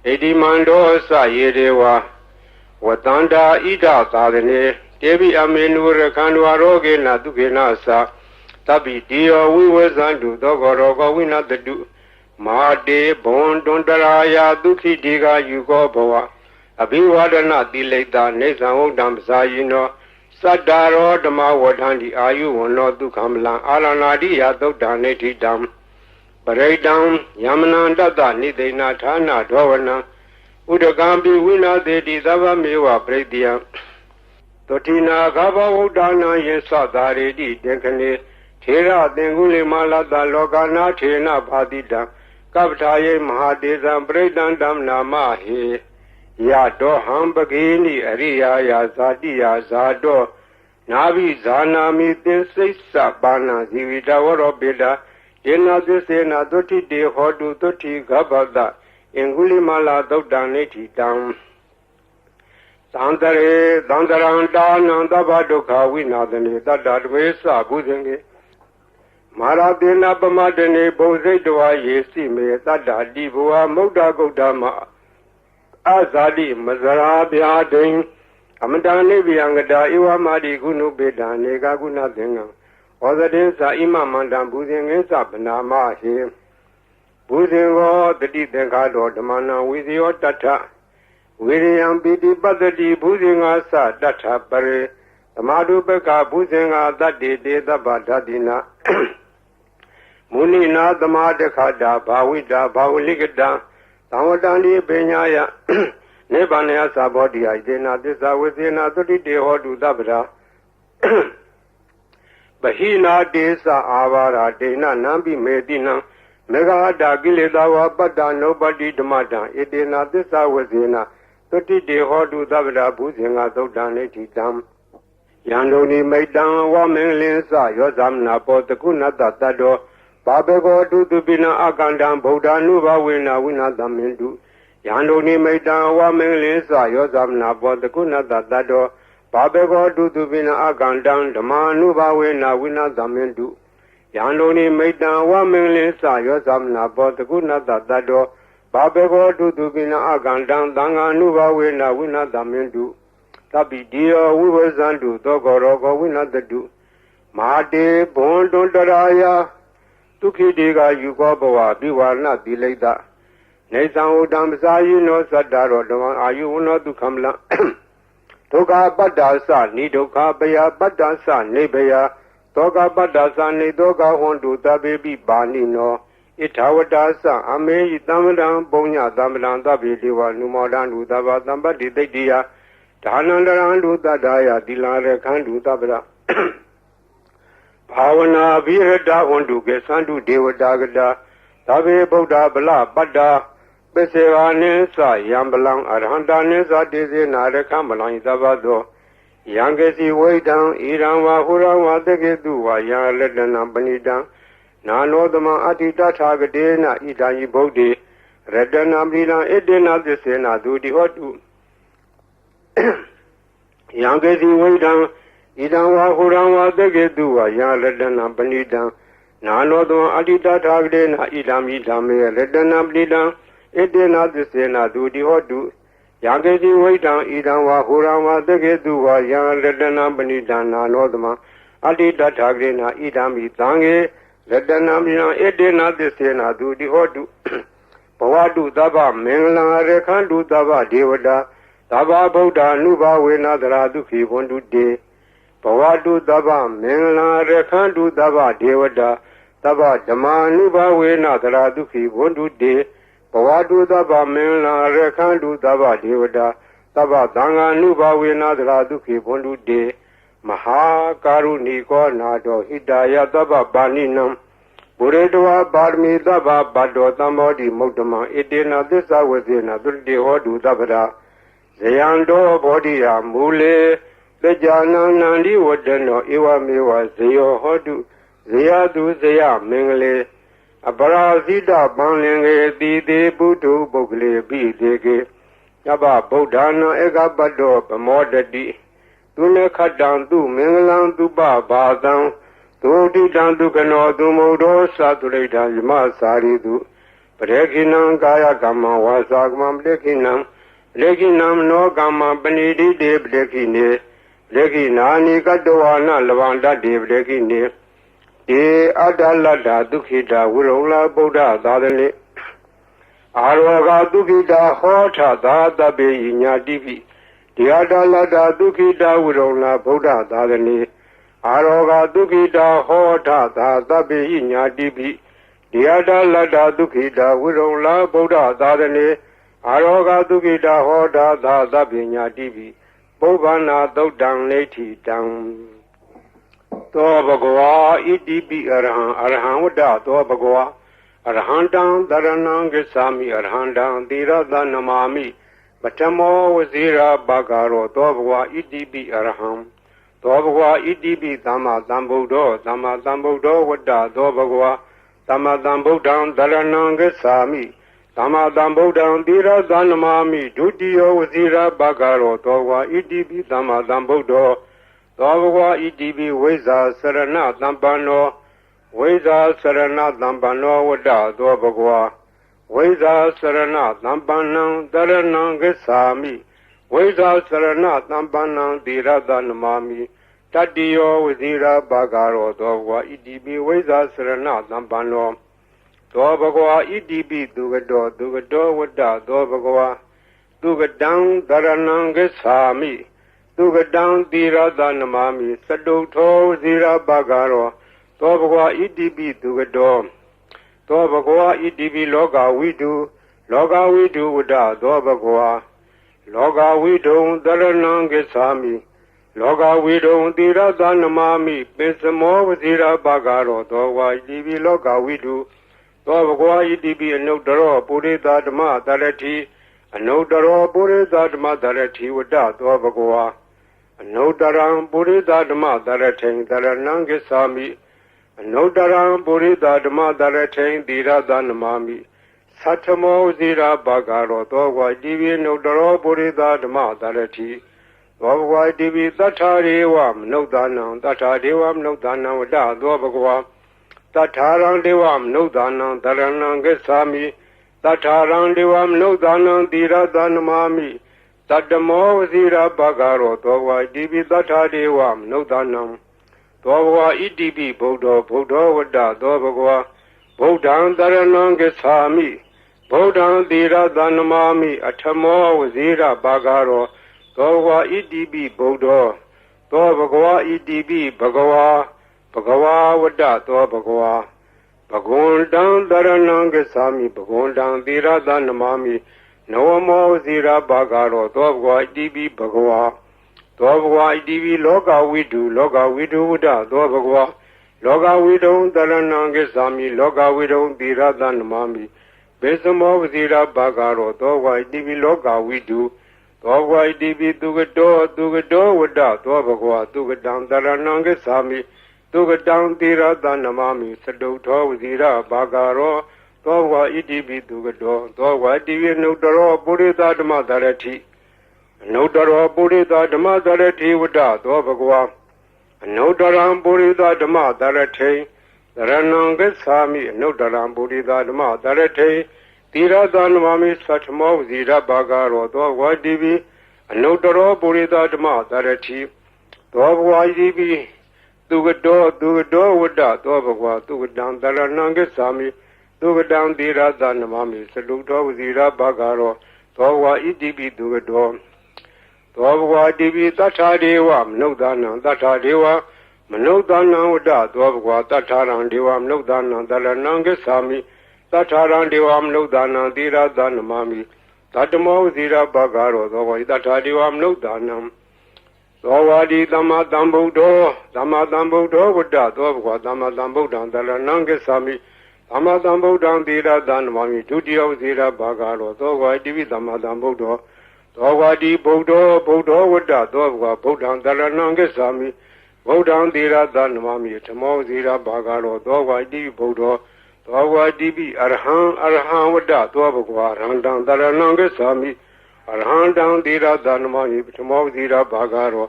ဣတိမန္တောသယေဒေဝဝတန္တာဣဒသာသနေဒေဝိအမေနုရခန္တုအာရောဂေနဒုခေနသသဗ္ဗိတိယောဝိဝဇန္တုသောကောရောဂဝိနတတုမာတေဘွန်တွန်တရာယာဒုခိတိကာယူကောဘဝ အဘိဝဒနာတိလိတာနေသံဝုဒ္ဓံပစာယိနောသတ္တာရောဓမ္မဝဋ္ဌန္တိအာယုဝနောဒုက္ခမလံအာရဏာတိယသုတ်တံနေတိတံပရိတံယမနံတတ္တနိသိဏဌာနဒောဝနံဥဒကံပိဝိနာသေတိသဗ္ဗမေဝပရိတယံသောတိနာဂဘဝုဒ္ဒနာယေသသာရေတိတေခနေထေရသင်္ကုလိမလတ္တလောကနာထေနဘာတိတံကပ္ပထာယေမဟာတေဇံပရိတံဓမ္မနာမဟေယတောဟံပကေနိအရိယာယဇာတိယဇာတောနာဘိဇာနာမိသင်္စိစ္ဆပါဏဇီဝိတဝရောပိတာယေနသစ္စေနသုတိတေဟောတုသုတိဂဗ္ဗတအင်္ဂုလိမလာသုတ်တံနေတိတံသံတရေသံတရံတာနံသဗ္ဗဒုက္ခဝိနာသနေတတ္တတဝေသဘုဇင်ကေမာရတေနပမတနေဘုံစိတ်တဝါယေစီမေတတ္တတိဘဝမုဒ္ဒဂုတ်တမအဇာတိမဇရာဗျာဒိံအမတန်နိဗ္ဗယံကတာဧဝမာတိကုဏုပေတံနေကကုဏသင်္ကံဩဇတေသာဣမမန္တံဘုဇင်ကေသဗနာမဟေဘုဇင်ကောတတိသင်္ခါတောဓမ္မနာဝိဇယောတထဝိရိယံပိတိပတ္တိဘုဇင်္ဂါသတထပရေသမာဓုပကဘုဇင်္ဂါတတ္တိတေသဗ္ဗဓာတိနာမုနိနာသမာတခတာဘာဝိတာဘာဝလိကတံသံဝတံဒီပညာယနိဗ္ဗာန်ယသဘောတိယဣနာသစ္စာဝိသေနာသုတိတေဟောတုသဗ္ဗရာပဟိနာတေသအာဘာရာဒေနနံပိမေတိနံမေဃာတာကိလေသာဝပတ္တနုပတိဓမ္မတံဣတေနာသစ္စာဝိသေနာသုတိတေဟောတုသဗ္ဗရာဘုဇင်္ဂသုတ်တံနေတိတံယန္တုန်ိမိတ်တံဝမင်္ဂလင်းစယောသမနာပောတကုဏတတ္တောဘာဘေကောတုတုပိနအကန္တံဗုဒ္ဓ ानु ဘဝေနဝိနာသမင်တုယန္တုန်ိမိတ်တံဝမင်္ဂလင်းစယောသမနာပောတကုဏတတ္တောဘာဘေကောတုတုပိနအကန္တံဓမ္မာနုဘဝေနဝိနာသမင်တုယန္တုန်ိမိတ်တံဝမင်္ဂလင်းစယောသမနာပောတကုဏတတ္တောဘာဘေကောတုတုပိနအကန္တံသံဃာနုဘဝေနဝိနာသမင်တုသဗ္ဗိတိယောဝိဝဇန္တုသောကောရောကောဝိနာတတုမာတေဘွန်တွန်တရာယဒုက္ခိတေကယူကောဘဝပိဝါဏတိလိတနေသံဝတ္တံပစာယိနောသတ္တရောဓမ္မအာယုဝနောဒုက္ခမလံဒုက္ခပတ္တာသနိဒုက္ခပယပတ္တာသနေဘယသောကပတ္တာသနေသောကဟွန်တုတပေပိပါဏိနောဣထာဝတ္တာသအမေယတမ္မရံပုံညတမ္မရံသဗ္ဗေဒေဝနုမောဒံလူသဗ္ဗသံပတ္တိတိတ္တိယဒါနန္တရံလူတတ္တယသီလာရခန္တုသဗ္ဗရဘာဝနာဘိရတဝန္တုကေသန္တုဒေဝတာကတာသဗ္ဗေဗုဒ္ဓဗလပတ္တာပစ္စေဝနိသယံပလံအရဟန္တာနိသတေစေနာရခမလံသဗ္ဗသောယံကေစီဝိတံဣရံဝါဟုရံဝါတကေတုဝါယလတနံပဏိတံနာနောသမအတ္တိတထာဂတေနဣဒံယိဗုဒ္ဓေရတနာပရိလံဣတေနသစ္စေနာဒုတိဟောတုယံကေစီဝိတံဣဒံဝါဟုရံဝါတကေတုဝါယလတနံပဏိတံနာနောသမအတ္တိတထာဂတေနဣဒံမိဓမ္မေရတနာပရိလံဣတေနသစ္စေနာဒုတိဟောတုယံကေစီဝိတံဣဒံဝါဟုရံဝါတကေတုဝါယလတနာပဏိတံနာနောသမအတ္တိတထာဂတေနဣဒံမိသံဃေရတနာပရိလံဣတေနသစ္စေနာဒုတိဟောတုဘဝတုသဗ္ဗမင်္ဂလံရခန္တုသဗ္ဗဒေဝတာသဗ္ဗဗုဒ္ဓ ानु ဘဝေနသရာဒုက္ခိဝန္တုတေဘဝတုသဗ္ဗမင်္ဂလံရခန္တုသဗ္ဗဒေဝတာသဗ္ဗဓမ္မာ ानु ဘဝေနသရာဒုက္ခိဝန္တုတေဘဝတုသဗ္ဗမင်္ဂလံရခန္တုသဗ္ဗဒေဝတာသဗ္ဗသံဃာ ानु ဘဝေနသရာဒုက္ခိဝန္တုတေမဟာကာရုဏီကောနာတောဟိတယသဗ္ဗပါဏိနံဘုရေတဝါပါရမီသဗ္ဗဘတ်တောသံမောတိမုဒ္ဓမံဣတေနသစ္စာဝဇေနသုတိဟောတုသဗ္ဗရာဇယံတောဘောဓိယမူလေသကြနံနန္ဒီဝတ္တနောဧဝမေဝဇယောဟောတုဇယတုဇယမင်္ဂလေအပရာဇိတပံလင်္ကေတိတေပုထုပုဂ္ဂလေပိတေကေယဗဗုဒ္ဓနာဧကပတ္တောပမောတတိသူနခတံသူမင်္ဂလံသူပဘာသံသုတိတံဒုက္ခနောသူမုဒ္ဒောသတုရိဋ္ဌယမစာရိတုပရေခိနံကာယကမ္မဝါစာကမ္မပရေခိနံလေခိနံနောကမ္မပဏိတိတေပရေခိနေလေခိနာနိကတဝါနလဗန္တတေပရေခိနေဧအတ္တလတ္တဒုက္ခိတဝိရုံလဗုဒ္ဓသာသနိ အာရောဂဒုက္ခိတာဟောထသာတပေညာတိပိဒီယတာလတ္တဒုက္ခိတာဝိရုံလာဗုဒ္ဓသာသနေအာရောဂဒုက္ခိတာဟောထသာတပေညာတိပိဒီယတာလတ္တဒုက္ခိတာဝိရုံလာဗုဒ္ဓသာသနေအာရောဂဒုက္ခိတာဟောထသာတပေညာတိပိပုဗ္ဗနာသုတ်တံနေတိတံသောဘဂဝါဣတိပိအရဟံဝတ္တသောဘဂဝါအရဟံတံတရဏံဂစ္ဆာမိအရဟံတံသီရသနမာမိပထမောဝဇိရာဘဂရောသောဘဂဝါဣတိပိအရဟံသောဘဂဝါဣတိပိသမ္မာသမ္ဗုဒ္ဓောသမ္မာသမ္ဗုဒ္ဓောဝတ္တသောဘဂဝါသမ္မာသမ္ဗုဒ္ဓံတရဏံဂစ္ဆာမိသမ္မာသမ္ဗုဒ္ဓံသီရသနမာမိဒုတိယဝဇိရာဘဂရောသောဘဂဝါဣတိပိသမ္မာသမ္ဗုဒ္ဓောသောဘဂဝါဣတိပိဝိဇ္ဇာစရဏသမ္ပန္နောဝိဇာစရဏသမ္ပန္နောဝတ္တသောဘဂဝါဝိဇာစရဏသမ္ပန္နံတရဏံဂစ္ဆာမိဝိဇာစရဏသမ္ပန္နံသီရသနမာမိတတ္တိယောဝဇိရာဘဂရောသောဘဂဝါဣတိပိဝိဇာစရဏသမ္ပန္နောသောဘဂဝါဣတိပိသူကတောဝတ္တသောဘဂဝါသူကတံတရဏံဂစ္ဆာမိသူကတံသီရသနမာမိစတုထောဝဇိရာဘဂရောသောဘဂဝါဣတိပိသူကတောသောဘဂဝါဣတိပိလောကဝိတုဝတ္တသောဘဂဝါလောကဝိတုံတရဏံဂစ္ဆာမိလောကဝိတုံသီရသနမာမိပိစမောဝဇိရာဘဂရောသောဘဂဝါဣတိပိလောကဝိတုသောဘဂဝါဣတိပိအနုတ္တရောပုရိသဓမ္မတရတိအနုတ္တရောပုရိသဓမ္မတရတိဝတ္တသောဘဂဝါအနုတ္တရံပုရိသဓမ္မတရထိံတရဏံဂစ္ဆာမိအနုတ္တရံပုရိသဓမ္မတရထိန်သီရသနမာမိသတ္ထမောဇိရာဘဂရောသောဘဂဝါတိပိနုတ္တရောပုရိသဓမ္မတရထိသောဘဂဝါတိပိသတ္ထာရေဝမနုဿာနံသတ္ထာဒေဝမနုဿာနံဝတ္တသောဘဂဝါသတ္ထာရံဒေဝမနုဿာနံတရဏံဂစ္ဆာမိသတ္ထာရံဒေဝမနုဿာနံသီရသနမာမိသတ္တမောဇိရာဘဂရောသောဘဂဝါတိပိသတ္ထာဒေဝမနုဿာနံသောဘဂဝါဣတိပိဗုဒ္ဓောဝတ္တသောဘဂဝါဗုဒ္ဓံတရဏံဂစ္ဆာမိဗုဒ္ဓံသီရသနမာမိအထမောဝဇိရဘဂရောသောဘဂဝါဣတိပိဗုဒ္ဓောသောဘဂဝါဣတိပိဘဂဝါဝတ္တသောဘဂဝါဘဂဝန္တံတရဏံဂစ္ဆာမိဘဂဝန္တံသီရသနမာမိနဝမောဝဇိရဘဂရောသောဘဂဝါဣတိပိဘဂဝါသောဘဂဝါဣတိပိလောကဝိတုဝတ္တသောဘဂဝါလောကဝိတုံတရဏံဂစ္ဆာမိလောကဝိတုံသီရသနမာမိဘေသမောဝဇိရဘဂရောသောဘဂဝါဣတိပိလောကဝိတုသောဘဂဝါဣတိပိသူကတောဝတ္တသောဘဂဝါသူကတံတရဏံဂစ္ဆာမိသူကတံသီရသနမာမိစတုထောဝဇိရဘဂရောသောဘဂဝါဣတိပိသူကတောသောဘဂဝါဣတိပိနုတ္တရောပုရိသဓမ္မတရတိအနုတ္တရောပုရိသဓမ္မတရတိဝတ္တသောဘဂဝါအနုတ္တရံပုရိသဓမ္မတရထိန်တရဏံဂစ္ဆာမိအနုတ္တရံပုရိသဓမ္မတရထိန်သီရသနမာမိသတ္ထမောဇိရဘဂရောသောဘဂဝါတိပိအနုတ္တရောပုရိသဓမ္မတရတိသောဘဂဝါတိပိသူကတောဝတ္တသောဘဂဝါသူကတံတရဏံဂစ္ဆာမိသူကတံသီရသနမာမိသတုတောဇိရဘဂရောသောဘဂဝါဣတိပိသူကတောသောဘဂဝါတိပိသတ္ထာဒေဝမနုဿာနံသတ္ထာဒေဝမနုဿာနံဝတ္တသောဘဂဝါသတ္ထာရံဒေဝမနုဿာနံတရဏံဂစ္ဆာမိသတ္ထာရံဒေဝမနုဿာနံသီရသနမာမိသတ္တမောဇိရဘဂရောသောဘဂဝါသတ္ထာဒေဝမနုဿာနံသောဝါဒီသမ္မာသမ္ဗုဒ္ဓောဝတ္တသောဘဂဝါသမ္မာသမ္ဗုဒ္ဓံတရဏံဂစ္ဆာမိသမ္မာသမ္ဗုဒ္ဓံသီရသနမာမိဒုတိယဇိရဘဂရောသောဘဂဝါတိပိသမ္မာသမ္ဗုဒ္ဓောသောဝါဒီဗုဒ္ဓောဝတ္တသောဘဂဝါဗုဒ္ဓံတရဏံဂစ္ဆာမိဗုဒ္ဓံသီရသနမာမိဓမ္မောဇိရဘဂရောသောဘဂဝါတိပိဗုဒ္ဓောသောဘဂဝါတိပိအရဟံဝတ္တသောဘဂဝါရဟန္တံတရဏံဂစ္ဆာမိအရဟန္တံသီရသနမာမိဓမ္မောဇိရဘဂရော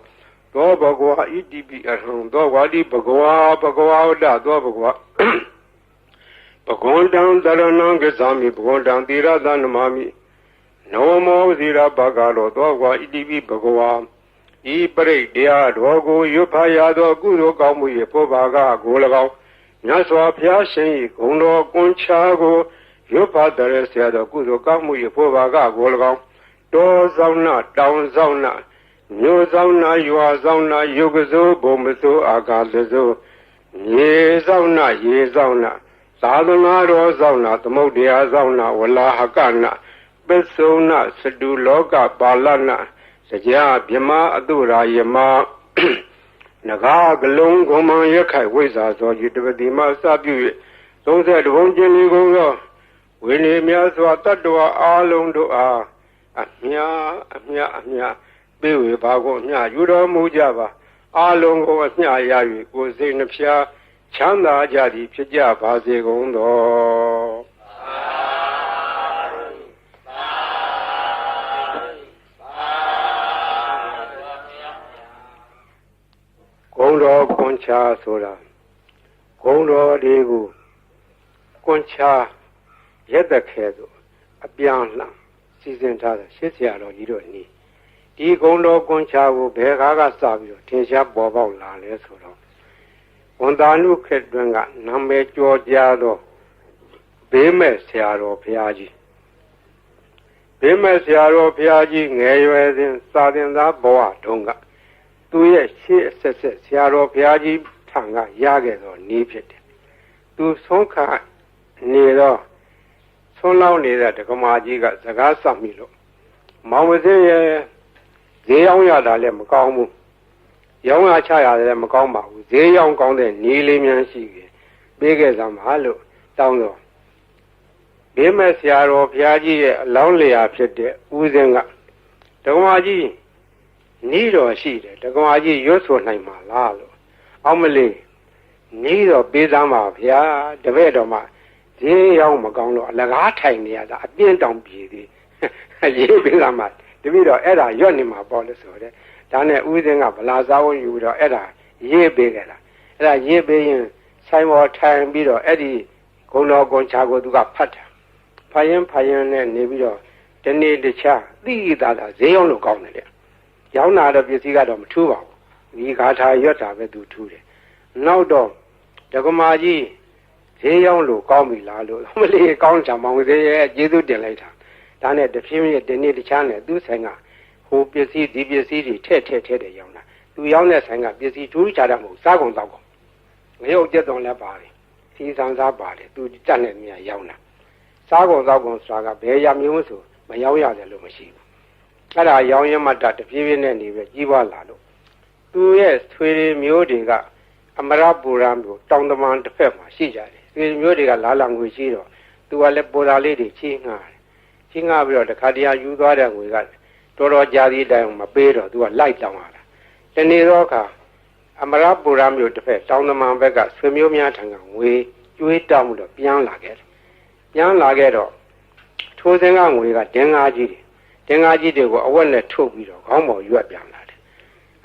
သောဘဂဝါဣတိပိအရဟံသောဝါတိဘဂဝါဝတ္တသောဘဂဝါဘဂဝန္တံတရဏံဂစ္ဆာမိဘဂဝန္တံသီရသနမာမိနဝမောဇိရဘဂရောသောဘဂဝါဣတိပိဘဂဝါဤပရိတ်တရားတော်ကိုရွတ်ဖတ်ရသောကုသိုလ်ကောင်းမှု၏ပုဗ္ဗာကကို၎င်းမြတ်စွာဘုရားရှင်၏ဂုဏ်တော်ကွန်ချာကို ရွတ်ပါတဲ့ဆရာတော်ကုသိုလ်ကောင်းမှုရဖို့ပါကကို၎င်းတောဆောင်နာတောင်ဆောင်နာမြို့ဆောင်နာရွာဆောင်နာယုတ်ကစိုးဘုံမစိုးအာကာသစိုးရေဆောင်နာရေဆောင်နာသာသနာတော်ဆောင်နာသမုဒ္ဒရာဆောင်နာဝလာဟကနာပစ္စုံနာစတုလောကပါဠနာစကြာမြမအတုရာယမနဂါကလုံးကုံမံရခိုင်ဝိဇ္ဇာသောယတပတိမစပြု၍30ဘုံကျင်လီကုန်သောဝိနည်းများစွာတတ္တဝါအားလုံးတို့အားအမြပေးဝေပါကုန်အမြယူတော်မူကြပါအားလုံးကိုအမြရ၍ကိုယ်စိတ်နှဖျားချမ်းသာကြသည်ဖြစ်ကြပါစေကုန်သောဂုံတော်ကွန်ချာဆိုတာဂုံတော်တွေကိုကွန်ချာရက်တခဲဆိုအပြန်လှန်စီစဉ်ထားတဲ့ရှစ်ဆရာတော်ကြီးတို့နီးဒီဂုံတော်ကွန်ချာကိုဘယ်ကားကစပြီးတော့ထင်ရှားပေါ်ပေါက်လာလဲဆိုတော့ဝန်တာနုခေတ်တွင်ကနာမည်ကျော်ကြားသောဘေးမဲ့ဆရာတော်ဘုရားကြီးဘေးမဲ့ဆရာတော်ဘုရားကြီးငယ်ရွယ်စဉ်စာသင်သားဘဝတုန်းကသူရဲ့ရှေ့အဆက်ဆက်ဆရာတော်ဘုရားကြီးထံကရခဲ့သောနည်းဖြစ်တယ်သူဆုံးခါနေတော့ဆုံးလောင်းနေတဲ့ဒကမာကြီးကစကားဆက်မိလို့မောင်မစင်းရဲ့ဈေးရောက်ရတာလည်းမကောင်းဘူးရောင်းရချရတယ်လည်းမကောင်းပါဘူးဈေးရောက်ကောင်းတဲ့နည်းလေးများရှိတယ်ပေးခဲ့စမ်းပါလို့တောင်းတော့ဘေးမဲ့ဆရာတော်ဘုရားကြီးရဲ့အလောင်းလျာဖြစ်တဲ့ဦးစင်းကဒကမာကြီးနီးတော်ရှိတယ်ဒကမာကြီးရွတ်ဆိုနိုင်မှာလားလို့အောင်မလေးနီးတော်ပေးစမ်းပါဗျာတပည့်တော်မှာဈေးရောက်မကောင်းတော့အလကားထိုင်နေရတာအပြင်းတောင်ပြေသေးရေးပေးစမ်းပါတပည့်တော်အဲ့ဒါရွတ်နေမှာပေါ့လို့ဆိုတယ်ဒါနဲ့ဦးစင်းကဗလာစားဝယူတော့အဲ့ဒါရေးပေးကြတာအဲ့ဒါရေးပေးရင်ဆိုင်ပေါ်ထိုင်ပြီးတော့အဲ့ဒီဂုံတော်ကွန်ချာကိုသူကဖတ်တာဖတ်ရင်နဲ့နေပြီးတော့ဒီနေ့တခြားသိတာဈေးရောက်လို့ကောင်းတယ်လေရောင်းတာတော့ပစ္စည်းကတော့မထူးပါဘူးဒီဂါထာရွတ်တာပဲသူထူးတယ်နောက်တော့ဒကမာကြီးဈေးရောက်လို့ကောင်းပြီလားလို့မလေးကောင်းချင်မောင်ဈေးရဲ့ကျေးဇူးတင်လိုက်တာဒါနဲ့တဖြည်းဖြည်းဒီနေ့တခြားနဲ့သူ့ဆိုင်ကဟိုပစ္စည်းဒီပစ္စည်းတွေထည့်တယ်ရောင်းတာသူရောင်းတဲ့ဆိုင်ကပစ္စည်းထူးခြားတာမဟုတ်စားကုန်တော့ကုန်ငရုတ်ကျက်သွန်လည်းပါတယ်စီစံစားပါတယ်သူကြက်နဲ့မြာရောင်းတာစားကုန်တော့ကုန်ဆိုတာကဘယ်ရမျိုးဆိုမရောင်းရတယ်လို့မရှိဘူးအဲ့ဒါရောင်းရင်မှတဖြည်းဖြည်းနဲ့နေပဲကြီးပွားလာလို့သူရဲ့ဆွေမျိုးတွေကအမရပူရမျိုးတောင်တမန်တစ်ဖက်မှာရှိကြတယ်ဆွေမျိုးတွေကလာလာငွေရှိတော့သူကလည်းပေါ်လာလေးတွေချင်းငှားတယ်ချင်းငှားပြီးတော့တခါတည်းယူသွားတဲ့ငွေကတော်တော်ကြာသည့်တိုင်မပေးတော့သူကလိုက်တောင်းလာတာတနေ့တော့အခါအမရပူရမျိုးတစ်ဖက်တောင်တမန်ဘက်ကဆွေမျိုးများထံကငွေကျွေးတောင်းပြီးတော့ပြန်လာခဲ့တော့ထိုးစင်းကငွေကတင်းငါးကြီးတွေကိုအဝက်နဲ့ထုတ်ပြီးတော့ခေါင်းပေါ်ရွက်ပြန်လာတယ်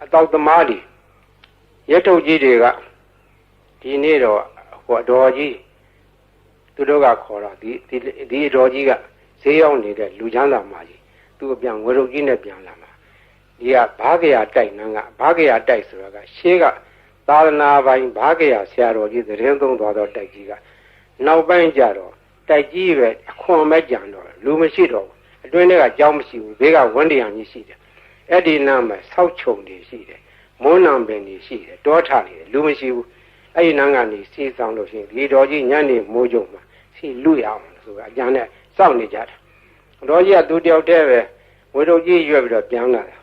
အတောက်သမားတွေရက်ထုတ်ကြီးတွေကဒီနေ့တော့ဟိုအတော်ကြီးသူတို့ကခေါ်တော့ဒီအတော်ကြီးကဈေးရောက်နေတဲ့လူချမ်းသာမကြီးသူ့အပြန်ငွေထုတ်ကြီးနဲ့ပြန်လာမှာဒီကဘာကရာတိုက်နန်းကဘာကရာတိုက်ဆိုတာကရှေးကသာသနာပိုင်ဘာကရာဆရာတော်ကြီးသတင်းသုံးသွားတော့တိုက်ကြီးကနောက်ပိုင်းကျတော့တိုက်ကြီးပဲအခွန်မဲ့ကြံတော့လူမရှိတော့ဘူးအတွင်းထဲကကြောင်းမရှိဘူးဘေးကဝန်းတရားကြီးရှိတယ်အဲ့ဒီနားမှာဆောက်ချုံတွေရှိတယ်မွန်းနံပင်တွေရှိတယ်တောထနေတယ်လူမရှိဘူးအဲ့ဒီနားကနေစီးဆောင်လို့ရှိရင်ဒီတော်ကြီးညနေမိုးကြုံမှာစီလူရအောင်ဆိုတာအကြံနဲ့စောင့်နေကြတာတော်ကြီးကသူတယောက်တည်းပဲဝေတော်ကြီးရွက်ပြီးတော့ပြန်လာတာ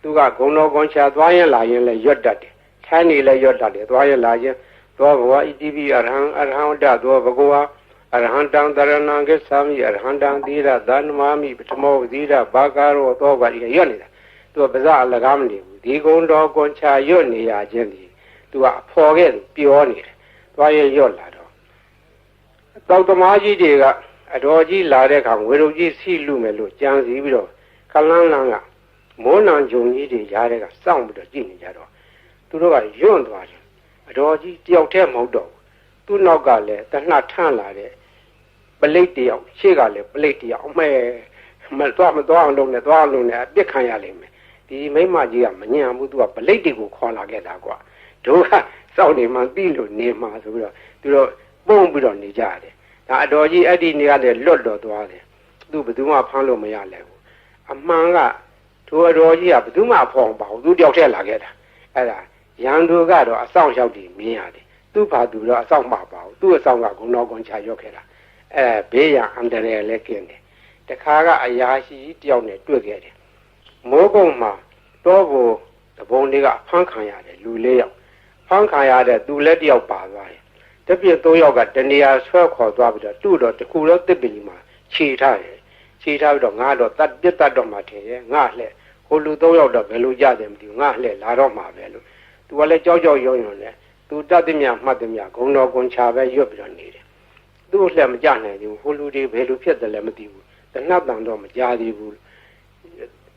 သူကဂုံတော်ကွန်ချာသွားရင်လာရင်လည်းရွတ်တတ်တယ်ထိုင်းနေလည်းရွတ်တတ်တယ်သွားရင်လာရင်သောဘဝဣတိပိအရဟံဝတ္တသောဘဂဝါအရဟံတံတရဏံကိသာမိအရဟံတံသီရသန္နမာမိပထမောသီရဘာကာရောသောဘာဒီရွတ်နေတာသူကပါဇအလကားမနေဘူးဒီကုံတော်ကွန်ချာရွတ်နေရခြင်းဒီသူကအဖော်ခဲ့ပြောနေတယ်သွားရရွတ်လာတော့တောက်သမားကြီးတွေကအတော်ကြီးလာတဲ့အခါငွေတို့ကြီးစီလူမယ်လို့ကြံစီပြီးတော့ခလန်းလန်းကမိုးနံဂျုံကြီးတွေရားတဲ့ကစောင့်ပြီးတော့ကြည့်နေကြတော့သူတို့ကယွန့်သွားတယ်အတော်ကြီးတယောက်တည်းမဟုတ်တော့သူ့နောက်ကလည်းတနှထန့်လာတဲ့ပလိတ်တယောက်ရှေ့ကလည်းပလိတ်တယောက်အမဲမသွားအောင်လုပ်နေသွားအောင်လုပ်နေအပြစ်ခံရလိမ့်မယ်ဒီမိမကြီးကမညံဘူးသူကပလိတ်တွေကိုခေါ်လာခဲ့တာကွာတို့ကစောင့်နေမှသိလို့နေမှဆိုပြီးတော့သူတို့ပုံပြီးတော့နေကြရတယ် ဒါအတော်ကြီးအဲ့ဒီနေရာနဲ့လွတ်တော်သွားတယ်သူဘယ်သူမှဖမ်းလို့မရလဲဘူးအမှန်ကထိုအတော်ကြီးကဘယ်သူမှဖော်ပါဘူးသူတယောက်တည်းလာခဲ့တာအဲ့ဒါရန်သူကတော့အဆောင်ရောက်ပြီးမြင်ရတယ်သူ့ဘာသူတော့အဆောင်မှာပါဘူးသူ့အဆောင်ကဂုဏတော်ကွန်ချရွတ်ခဲ့တာဘေးရန်အန္တရာယ်လည်းကင်းတယ်တခါကအရာရှိတယောက်နဲ့တွေ့ခဲ့တယ်မိုးကုတ်မှာတော့ဘုံတဘုံလေးကဖမ်းခံရတယ်လူ၄ယောက်ဖမ်းခံရတဲ့သူလည်းတယောက်ပါသွားတယ်တပြည့်၃ယောက်ကတနေရာဆွဲခေါ်သွားပြီးတော့သူ့တော့တခုတော့တစ်ပင်ကြီးမှာခြေထားတယ်ခြေထားပြီးတော့ငါတော့တတ်ပြတ်တတ်တော့မှထင်ရဲ့ငါလှဲ့ဟိုလူ၃ယောက်တော့ဘယ်လိုကြတယ်မသိဘူးငါလှဲ့လာတော့မှာပဲလို့သူကလည်းကြောက်ကြောက်ရွံ့ရွံ့နဲ့သူတတ်သည်မြမှတ်သည်မြဂုံတော်ကွန်ချပဲရွတ်ပြီးတော့နေတယ်သူ့လှဲ့မကြနိုင်ဘူးဟိုလူတွေဘယ်လိုဖြစ်တယ်လဲမသိဘူးတနတ်တန်တော့မကြသေးဘူး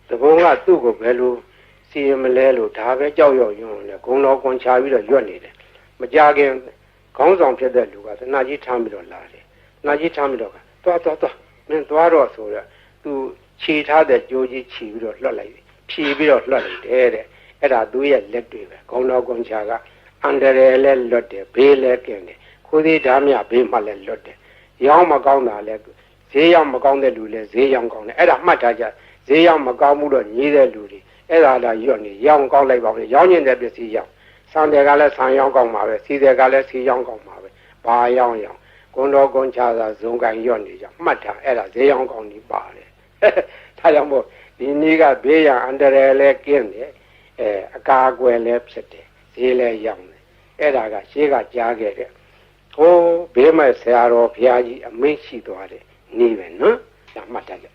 တဘုံကသူ့ကိုဘယ်လိုစီရင်မလဲလို့ဒါပဲကြောက်ရွံ့ရွံ့နဲ့ဂုံတော်ကွန်ချပြီးတော့ရွတ်နေတယ်မကြခင်ခေါင်းဆောင်ဖြစ်တဲ့လူကသနာကြီးထမ်းပြီးတော့လာတယ်သနာကြီးထမ်းပြီးတော့သွားမင်းသွားတော့ဆိုတော့သူခြေထားတဲ့ကြိုးကြီးခြီးပြီးတော့လွတ်လိုက်ဖြီးပြီးတော့လွတ်လိုက်တယ်တဲ့အဲ့ဒါသူရဲ့လက်တွေပဲခေါင်းတော်ကွန်ချကအန္တရာယ်လည်းလွတ်တယ်ဘေးလည်းကင်းတယ်ခိုးသေးဓာမြဘေးမှလည်းလွတ်တယ်ရောင်းမကောင်းတာလည်းဈေးရောက်မကောင်းတဲ့လူလည်းဈေးရောက်ကောင်းတယ်အဲ့ဒါမှတ်ထားကြဈေးရောက်မကောင်းမှုတော့ညီးတဲ့လူတွေအဲ့ဒါလာရွတ်နေရောင်းကောင်းလိုက်ပါဦးရောင်းကျင်တဲ့ပစ္စည်းရောင်းဆန်တယ်ကလည်းဆန်ရောင်းကောင်းပါပဲစီတယ်ကလည်းစီရောင်းကောင်းပါပဲဘာရောင်းဂုံတော်ကွန်ချသာဇုံကန်ရွတ်နေကြမှတ်ထားအဲ့ဒါဈေးရောင်းကောင်းကြီးပါတယ်ဒါကြောင့်မို့ဒီနေ့ကဘေးရန်အန္တရာယ်လည်းကင်းတယ်အကာအကွယ်လည်းဖြစ်တယ်ဈေးလည်းရောင်းတယ်အဲ့ဒါကရှေးကကြားခဲ့တဲ့ဟိုးဘေးမဲ့ဆရာတော်ဘုရားကြီးအမိန့်ရှိသွားတယ်နေပဲနော်ဒါမှတ်ထားကြ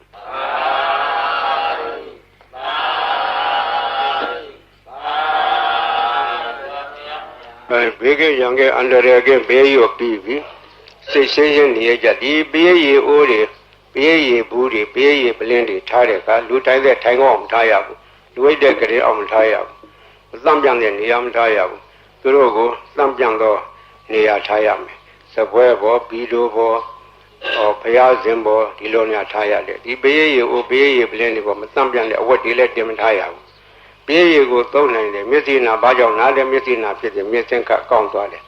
ဘေးကရံကအန္တရာယ်ကဘေးရောပြီးပြီစိတ်ရှင်းရှင်းနေရကြဒီဘေးရီအိုးတွေဘေးရီဘူးတွေဘေးရီပလင်းတွေထားတဲ့ကလူတိုင်းတဲ့ထိုင်ကောင်းမထားရဘူးလူဝိတ်တဲ့ကလေးအောင်မထားရဘူးအသံပြန်တဲ့နေရာမထားရဘူးသူတို့ကိုသံပြန်တော့နေရာထားရမယ်စပွဲဘောဘီလိုဘောဘုရားရှင်ဘောဒီလိုများထားရတယ်ဒီဘေးရီအိုးဘေးရီပလင်းတွေဘောမသံပြန်တဲ့အဝတ်တွေလည်းတင်မထားရဘူးဘေးရီကိုသုံးနိုင်တယ်မျက်စိနာဘာကြောင့်နားတယ်မျက်စိနာဖြစ်တယ်မျက်စင်ကကောင်းသွားတယ်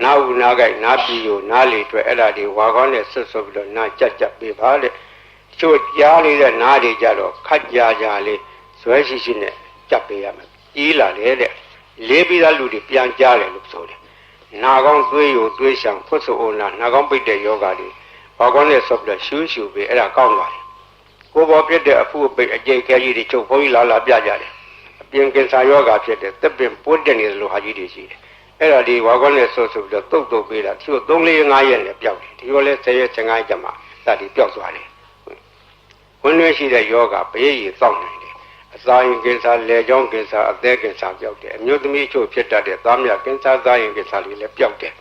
နားဦးနားကြိုက်နားပြီးကိုနားလေတွေ့အဲ့ဒါဒီဝါကောင်းနဲ့ဆွတ်ဆွတ်ပြီးတော့နားကြက်ပေးပါတဲ့ချို့ကြားလေးတဲ့နားတွေကြတော့ခတ်ကြလေးဇွဲရှိရှိနဲ့ကြက်ပေးရမယ်ကြီးလာတယ်တဲ့လေးပြီးသားလူတွေပြန်ကြားတယ်လို့ဆိုတယ်နာကောင်းသွေးယိုသွေးရှောင်ဖွတ်ဆိုအိုနာနာကောင်းပိတ်တဲ့ယောဂါတွေဝါကောင်းနဲ့ဆွတ်ပြီးတော့ရှူးရှူပေးအဲ့ဒါကောင်းသွားတယ်ကိုယ်ပေါ်ပြတဲ့အဖုအပိတ်အကျိတ်ခဲကြီးတွေချုပ်ဘုန်းကြီးလာပြကြတယ်အပြင်ကင်ဆာယောဂါဖြစ်တဲ့သက်ပင်ပိုးတက်နေသလိုဟာကြီးတွေရှိတယ်အဲ့ဒါဒီဝါကောင်းနဲ့ဆွတ်ပြီးတော့တုတ်ပေးတာသူတို့3-4-5ရက်နဲ့ပျောက်တယ်ဒီလိုလဲ10ရက်15ရက်ကျမှစသည်ပျောက်သွားတယ်ဝင်ရွှေရှိတဲ့ယောဂဘေးရီစောင့်နိုင်တယ်အစာရင်ကင်ဆာလေကြောင်းကင်ဆာအသက်ကင်ဆာပျောက်တယ်အမျိုးသမီးချို့ဖြစ်တတ်တဲ့သားမြကင်ဆာသားရင်ကင်ဆာတွေလည်းပျောက်တယ်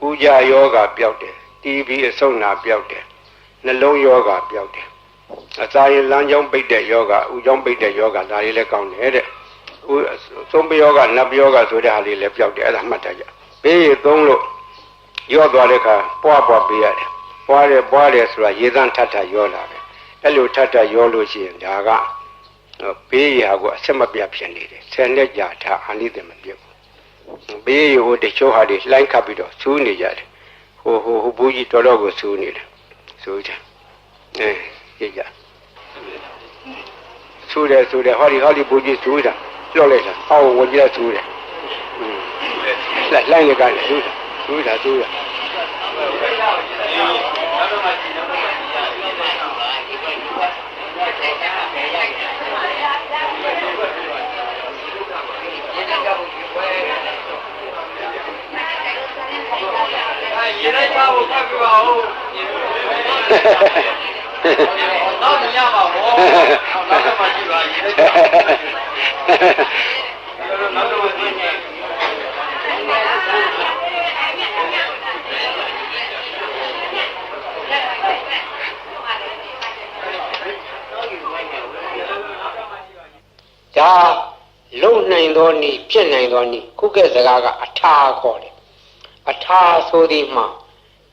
ဥကြယောဂပျောက်တယ် TB အဆုတ်နာပျောက်တယ်နှလုံးယောဂပျောက်တယ်အစာရင်လမ်းကြောင်းပိတ်တဲ့ယောဂဥကြောင်းပိတ်တဲ့ယောဂဒါတွေလည်းကောင်းတယ်တဲ့သုံးပယောဂနတ်ပယောဂဆိုတဲ့ဟာလေးလည်းပျောက်တယ်အဲ့ဒါမှတ်ထားကြဘေးရီသုံးလို့ရော့သွားတဲ့အခါပွားပေးရတယ်ပွားတယ်ဆိုတာရေသန့်ထထရောလာတယ်အဲ့လိုထထရောလို့ရှိရင်ဒါကဘေးရီဟာကိုအဆက်မပြတ်ဖြစ်နေတယ်ဆယ်နှစ်ကြာထားအာနိသင်မပြတ်ဘူးဘေးရီဟိုတချို့ဟာတွေလှိုင်းခတ်ပြီးတော့ဆူးနေကြတယ်ဟိုဘူးကြီးတော်ကိုဆူးနေတယ်ဆူးကြကြည့်ကြဆူးတယ်ဟောဒီဘူးကြီးဆူးတာပြောလိုက်တာအော်ဝင်ကြည့်ဆူးတယ်လှိုင်းလည်းကလည်းဆူးတာရေလိုက်ပါဘူးဖတ်ပြပါဦးတော့ညပါဘောနောက်တော့မှကြည့်ပါရေလိုက်ပါနောက်တော့မှကြည့်ဒါလုံနိုင်သောနည်းဖြစ်နိုင်သောနည်းခုကဲ့စကားကအထာခေါ်တယ်အထာဆိုသည်မှာ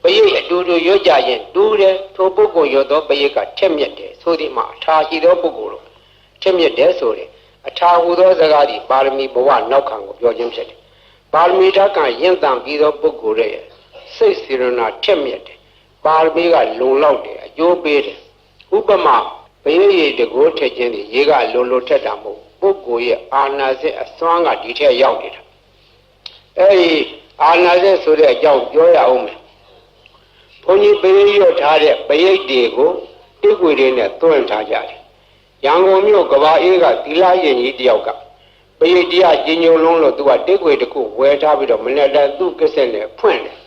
ပရိတ်အတူတူရွတ်ကြရင်တူးတယ်ထိုပုဂ္ဂိုလ်ရွတ်သောပရိတ်ကထက်မြက်တယ်ဆိုသည်မှာအထာရှိသောပုဂ္ဂိုလ်တို့ထက်မြက်တယ်ဆိုတယ်အထာဟူသောစကားသည်ပါရမီဘဝနောက်ခံကိုပြောခြင်းဖြစ်တယ်ပါရမီဓာတ်ကရင့်တန်ပြီးသောပုဂ္ဂိုလ်ရဲ့စိတ်စေရနာထက်မြက်တယ် ပါရမီကလုံလောက်တယ်အကျိုးပေးတယ်ဥပမာဘယရေတကိုးထက်ခြင်းဒီရေကလုံလုံထက်တာမဟုတ်ပုဂ္ဂိုလ်ရဲ့အာနာစက်အစွမ်းကဒီထက်ရောက်နေတာအဲဒီအာနာစက်ဆိုတဲ့အကြောင်းပြောရအောင်မယ်ဘုန်းကြီးပရိရွတ်ထားတဲ့ပရိတ်တွေကိုတိကွေတွေနဲ့သွင်းထားကြတယ်ရန်ကုန်မြို့ကဘာအေးကသီလရင်ကြီးတယောက်ကပရိတ်တရားကျဉ်ညုံလုံးလို့သူကတိကွေတစ်ခုဝယ်ထားပြီးတော့မနေ့တိုင်းသူ့ကစ္စက်နဲ့ဖွင့်တယ်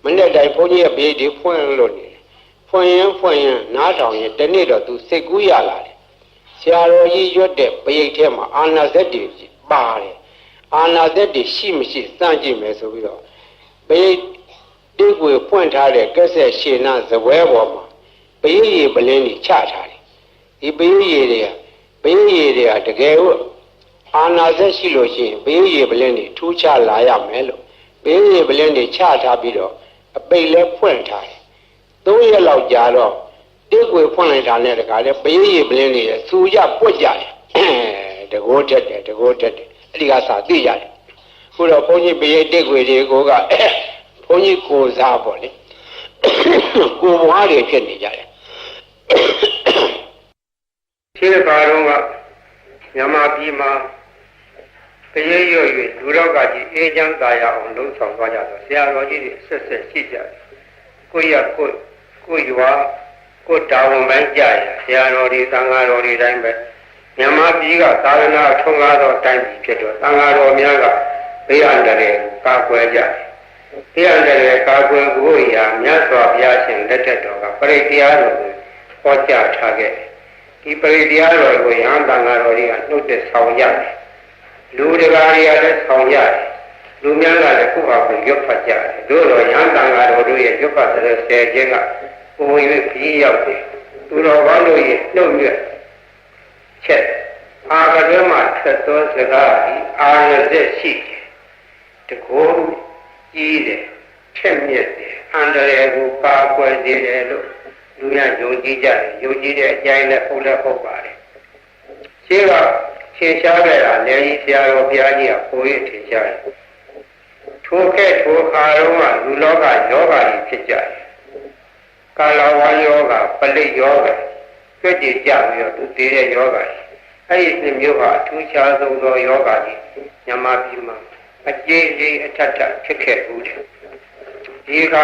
မနေ့တိုင်းဘုန်းကြီးရဲ့ပရိတ်တွေဖွင့်လို့နေတယ်ဖွင့်ရင်နားထောင်ရင်တနေ့တော့သူစိတ်ကူးရလာတယ်ဆရာတော်ကြီးရွတ်တဲ့ပရိတ်ထဲမှာအာနာစက်တွေပါတယ်အာနာစက်တွေရှိမရှိစမ်းကြည့်မယ်ဆိုပြီးတော့ပရိတ်တိကွေဖွင့်ထားတဲ့ကက်ဆက်ရှည်နာဇပွဲပေါ်မှာပရိတ်ရေပလင်းကြီးချထားတယ်ဒီပရိတ်ရေတွေကတကယ်လို့အာနာစက်ရှိလို့ရှိရင်ပရိတ်ရေပလင်းကြီးထူးခြားလာရမယ်လို့ပရိတ်ရေပလင်းကြီးချထားပြီးတော့အပိတ်လဲဖွင့်ထားတယ်3ရက်လောက်ကြာတော့တိကွေဖွင့်လိုက်တာနဲ့တခါလဲပရိတ်ရေပလင်းကြီးစူရပွက်ကြတယ်တကိုးတက်တယ်အဲ့ဒီကစာသိရတယ်ခုတော့ဘုန်းကြီးပရိတ်တိကွေတွေကိုကဘုန်းကြီးကိုစားပေါ့လေကိုဘွားတွေဖြစ်နေကြတယ်ခြေကားတော့ကမြန်မာပြည်မှာပရိတ်ရွတ်၍လူတော်ကကြီးအေးချမ်းသာရအောင်လှုံ့ဆော်သွားကြတော့ဆရာတော်ကြီးတွေဆက်ရှိကြတယ်ကိုရွာကိုတာဝန်ပိုင်းကြရဆရာတော်တွေသံဃာတော်တွေတိုင်းပဲမြန်မာပြည်ကသာသနာထွန်းကားသောတိုင်းပြည်ဖြစ်တော့သံဃာတော်များကဘေးအန္တရာယ်ကာကွယ်ကြတယ်ဘေးအန္တရာယ်ကာကွယ်ဖို့ရာမြတ်စွာဘုရားရှင်လက်ထက်တော်ကပရိတရားတော်ကိုဟောကြားထားခဲ့တယ်ဒီပရိတရားတော်ကိုယဟန်သံဃာတော်တွေကနှုတ်သက်ဆောင်ရတယ်လူတကာတွေကလည်းဆောင်ရတယ်လူများကလည်းခုဟာကိုရွတ်ဖတ်ကြတယ်တို့တော့ယဟန်သံဃာတော်တို့ရဲ့ရွတ်ဖတ်တဲ့ဆယ်ခြင်းကပုံ၍ပြီးရောက်တယ်သူတော်ဘာလို့ရဲ့နှုတ်ရွတ်ချက်အာကတွဲမှာဆက်သောစကားဒီအာရဇက်ရှိတယ်တကောကြီးတယ်ထက်မြက်တယ်အန္တရာယ်ကိုပါကွယ်စေတယ်လို့လူများယုံကြည်ကြတယ်ယုံကြည်တဲ့အကြိုင်းနဲ့ဟုတ်ပါတယ်ရှင်းကရှင်းရှားခဲ့တာလည်းကြီးဆရာတော်ဘုရားကြီးကပိုရထင်ရှားတယ်ထိုခါတော့ကလူလောကယောဂါကြီးဖြစ်ကြတယ်ကာလဝါယောဂါပလိတ်ယောဂါကြွကြကြပြီးတော့သူတည်တဲ့ယောဂါအဲ့ဒီနှစ်မျိုးဟာအထူးခြားဆုံးသောယောဂါကြီးမြန်မာပြည်မှာအကျဉ်းကြီးအထက်ထဖြစ်ခဲ့ဘူးတယ်ဒီက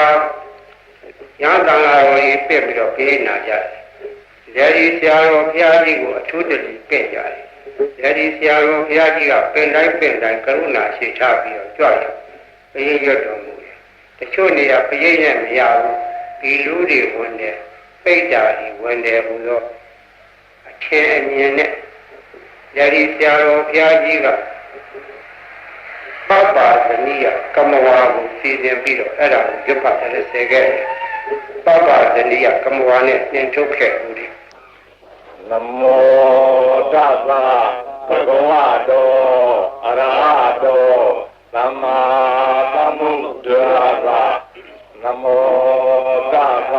ရဟန်းသံဃာတော်ကြီးပြည့်ပြီးတော့ပြေးနာကြတယ်လက်ဒီဆရာတော်ဘုရားကြီးကိုအထူးတည်းပြည့်ကြတယ်လက်ဒီဆရာတော်ဘုရားကြီးကပင်တိုင်းကရုဏာရှိထားပြီးတော့ကြွတယ်ပရိတ်ရွတ်တော်မူတယ်တချို့နေရာပရိတ်နဲ့မရဘူးဒီလူတွေဝင်တယ်ပိတ်တာတွေဝင်တယ်ဘုသောအထင်အမြင်နဲ့လက်ဒီဆရာတော်ဘုရားကြီးကပပဇနိယကမဝါကိုစီစဉ်ပြီးတော့အဲ့ဒါကိုရွတ်ဖတ်တယ်ဆဲခဲ့တယ်ပပဇနိယကမဝါနဲ့သင်ထုတ်ခဲ့ဦးတယ်နမောတသဗ္ဗဝတောအရဟတောသမ္မာသမ္ဗုဒ္ဓါသနမောတသ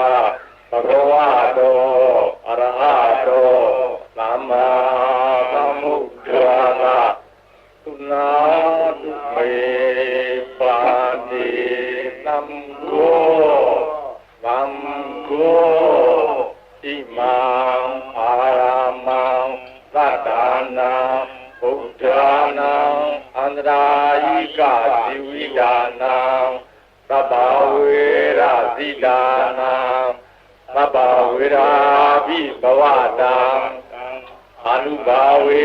ဗ္ဗဝတောအရဟတောသမ္မာသမ္ဗုဒ္ဓါသသုနာတုမေပါတိသံဃောသံဃောဣမံအာရမံသတ္တနာဗုဒ္ဓနာအန္တရာယိကဇီဝိဒါနာသဗ္ဗဝေရဇိဒါနာသဗ္ဗဝေရာဘိဘဝတံအနုဘာဝေ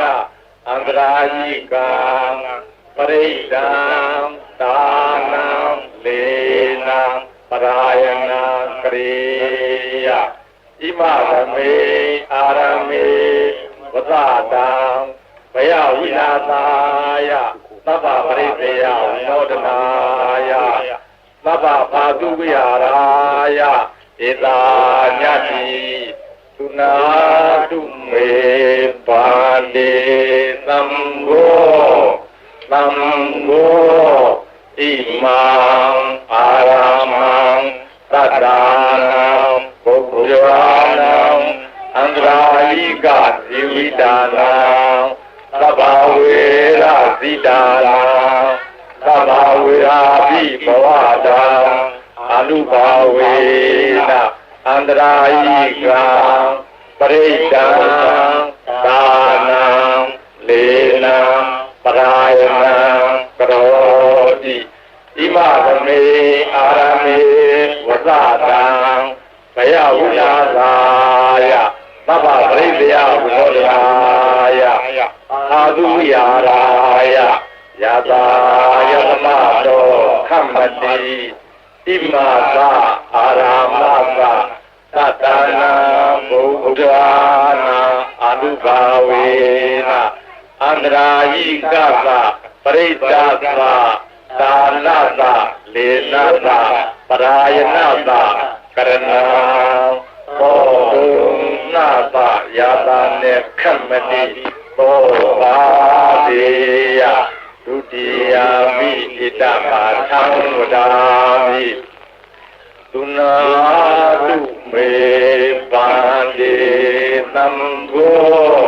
နအန္တရာယိကံပရိဒံဒါနံလေနံပရာယနာကရိယဣမသမေအာရမေဝသတံဘယဝိနာသာယသဗ္ဗပရိသေယဝိနောဒနာယသဗ္ဗဘာတုဝိဟာရယဧတာညတိသုနာတုမေပါတိသံဃောသံဃောဣမံအာရမံသတ္တနာဘုရားနာအန္တရာယိကဇီဝိတာနာသဗ္ဗဝေရဇိတာနာသဗ္ဗဝေရာဘိဘဝတံအ အနုဘာဝေနအန္တရာယိကံပရိဒံဒါနံလေနံပရာယနံကရောတိဣမသမေအာရမေဝဇတံဘယဝိလာသာယသဗ္ဗပရိသေယဝိနောဒရာယအာသုဝိဟာရာယယတာယသမတောခမ္မတိဣမသအာရမသသတ္တနာဘုဒ္ဓနာအနုဘာဝေနအန္တရာယိကသပရိစ္ဆာသဒါနသလေနသပရာယနသကရဏံဘောဓုနာသယာတာနေခမ္မတိဘောပါတိယဒုတိယမိဣတပါသံဝဒာမိသုနာတုမေပန္တိသံဃော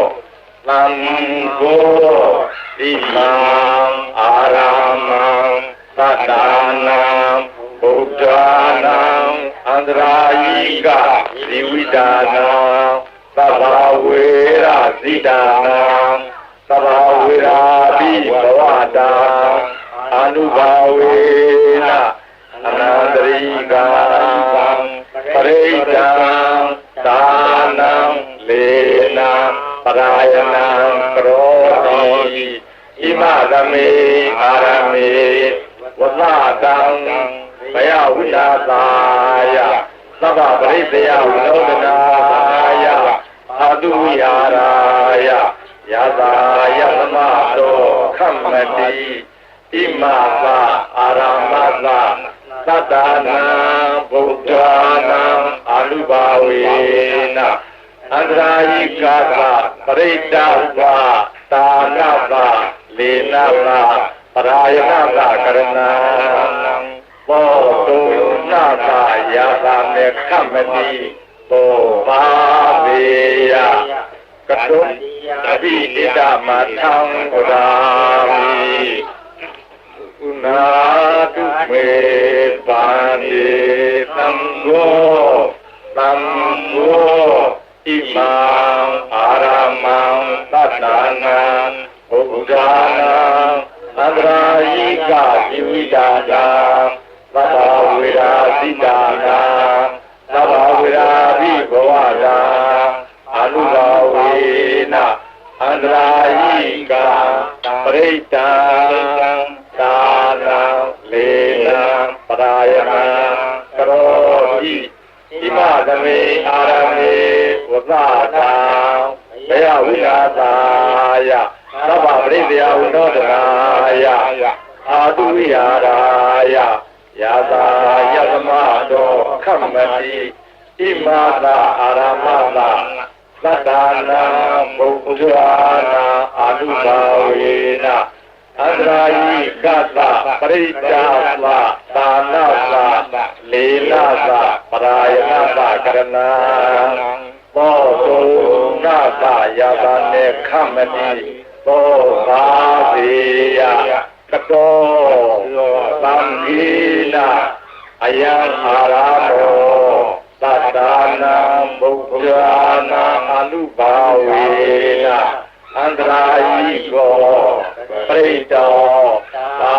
သံဃောဣမံအာရမံသတ္တနာဗုဒ္ဓနာအန္တရာယိကဇီဝိတာနာသဗ္ဗဝေရဇိတာနာသဗ္ဗဝေရာပိဘဝတာအနုဘာဝေနအနန္တရိကံပရိဒံဒါနံလေနံပရာယနံကရောတိဣမသမေအာရမေဝသတံဘယဝိလာသာယသဗ္ဗပရိသေယဝိနောဒနာယအာတုဝိဟာရာယယတာယသမတောခမ္မတိဣမသအာရမသသတ္တနာဗုဒ္ဓနာအနုဘာဝေနအန္တရာယိကသပရိဒ္ဒသဒါနသလေနသပရာယနသကရဏံဘောဓုနာသယာတာမေခမ္မတိဘောပါပေယကတုအဘိနိဒမထံဝဒာမိဥနာတုမေပန္တိသံဃောသံဃောဣမံအာရမံသတ္တနာဘုဒ္ဓနာအန္တရာယိကဇီဝိတာနာသဗ္ဗဝေရာဇိတာနာသဗ္ဗဝေရာပိဘဝတာအနုဘာဝေနအန္တရာယိကပရိဒံဒါနံလေနံပရာယနံကရောတိဣမသမေအာရမေဝသတံဘယဝိလာသာယသဗ္ဗပရိသေယဝိနောဒနာယအာတုဝိဟာရာယယတာယသမတောခမ္မတိဣမသအာရမသသတ္တနာဘုဒ္ဓနာအာနုဘာဝေနအန္တရာယိကသပရိစ္ဆာသဒါနသလေနသပရာယနသကရဏံဘောဓုနာသယာတာနေခမ္မတိဘောဘာပေယကတောသံဃိနာအယံအာရမောသတ္တနာဗုဒ္ဓနာအနုဘာဝေနအန္တရာယိကောပရိတောသာ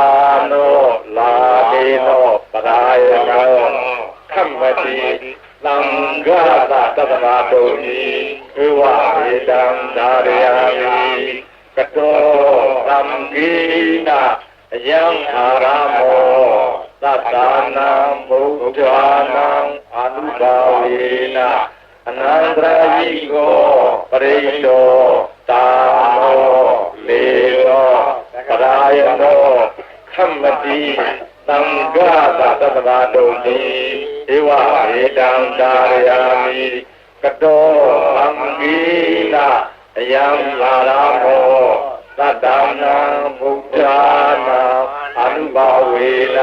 နောလာဒေနောပရာယနောခမ္မတိသံဃာသတ္တနာတုန်ဤဧဝေတံဒါရယာမိကတောသံဃိနာအယံအာရမောသတ္တနာဗုဒ္ဓနာအနုဘာဝေနအနန္တရာယိကောပရိတောသာနောလေနောပရာယနောခမ္မတိသံဃာသတ္တဗာတုန်တိဧဝေတံဒါရယာမိကတောသံဃိနာအယံလာရမောသတ္တနာဗုဒ္ဓနာအနုဘာဝေန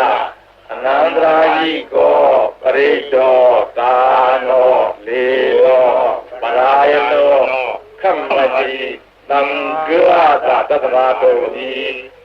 အနန္တရာယိကောပရိတောသာနောလေနောပရာယနောခမ္မတိသံဃာသတ္တဗာတုန်တိဧ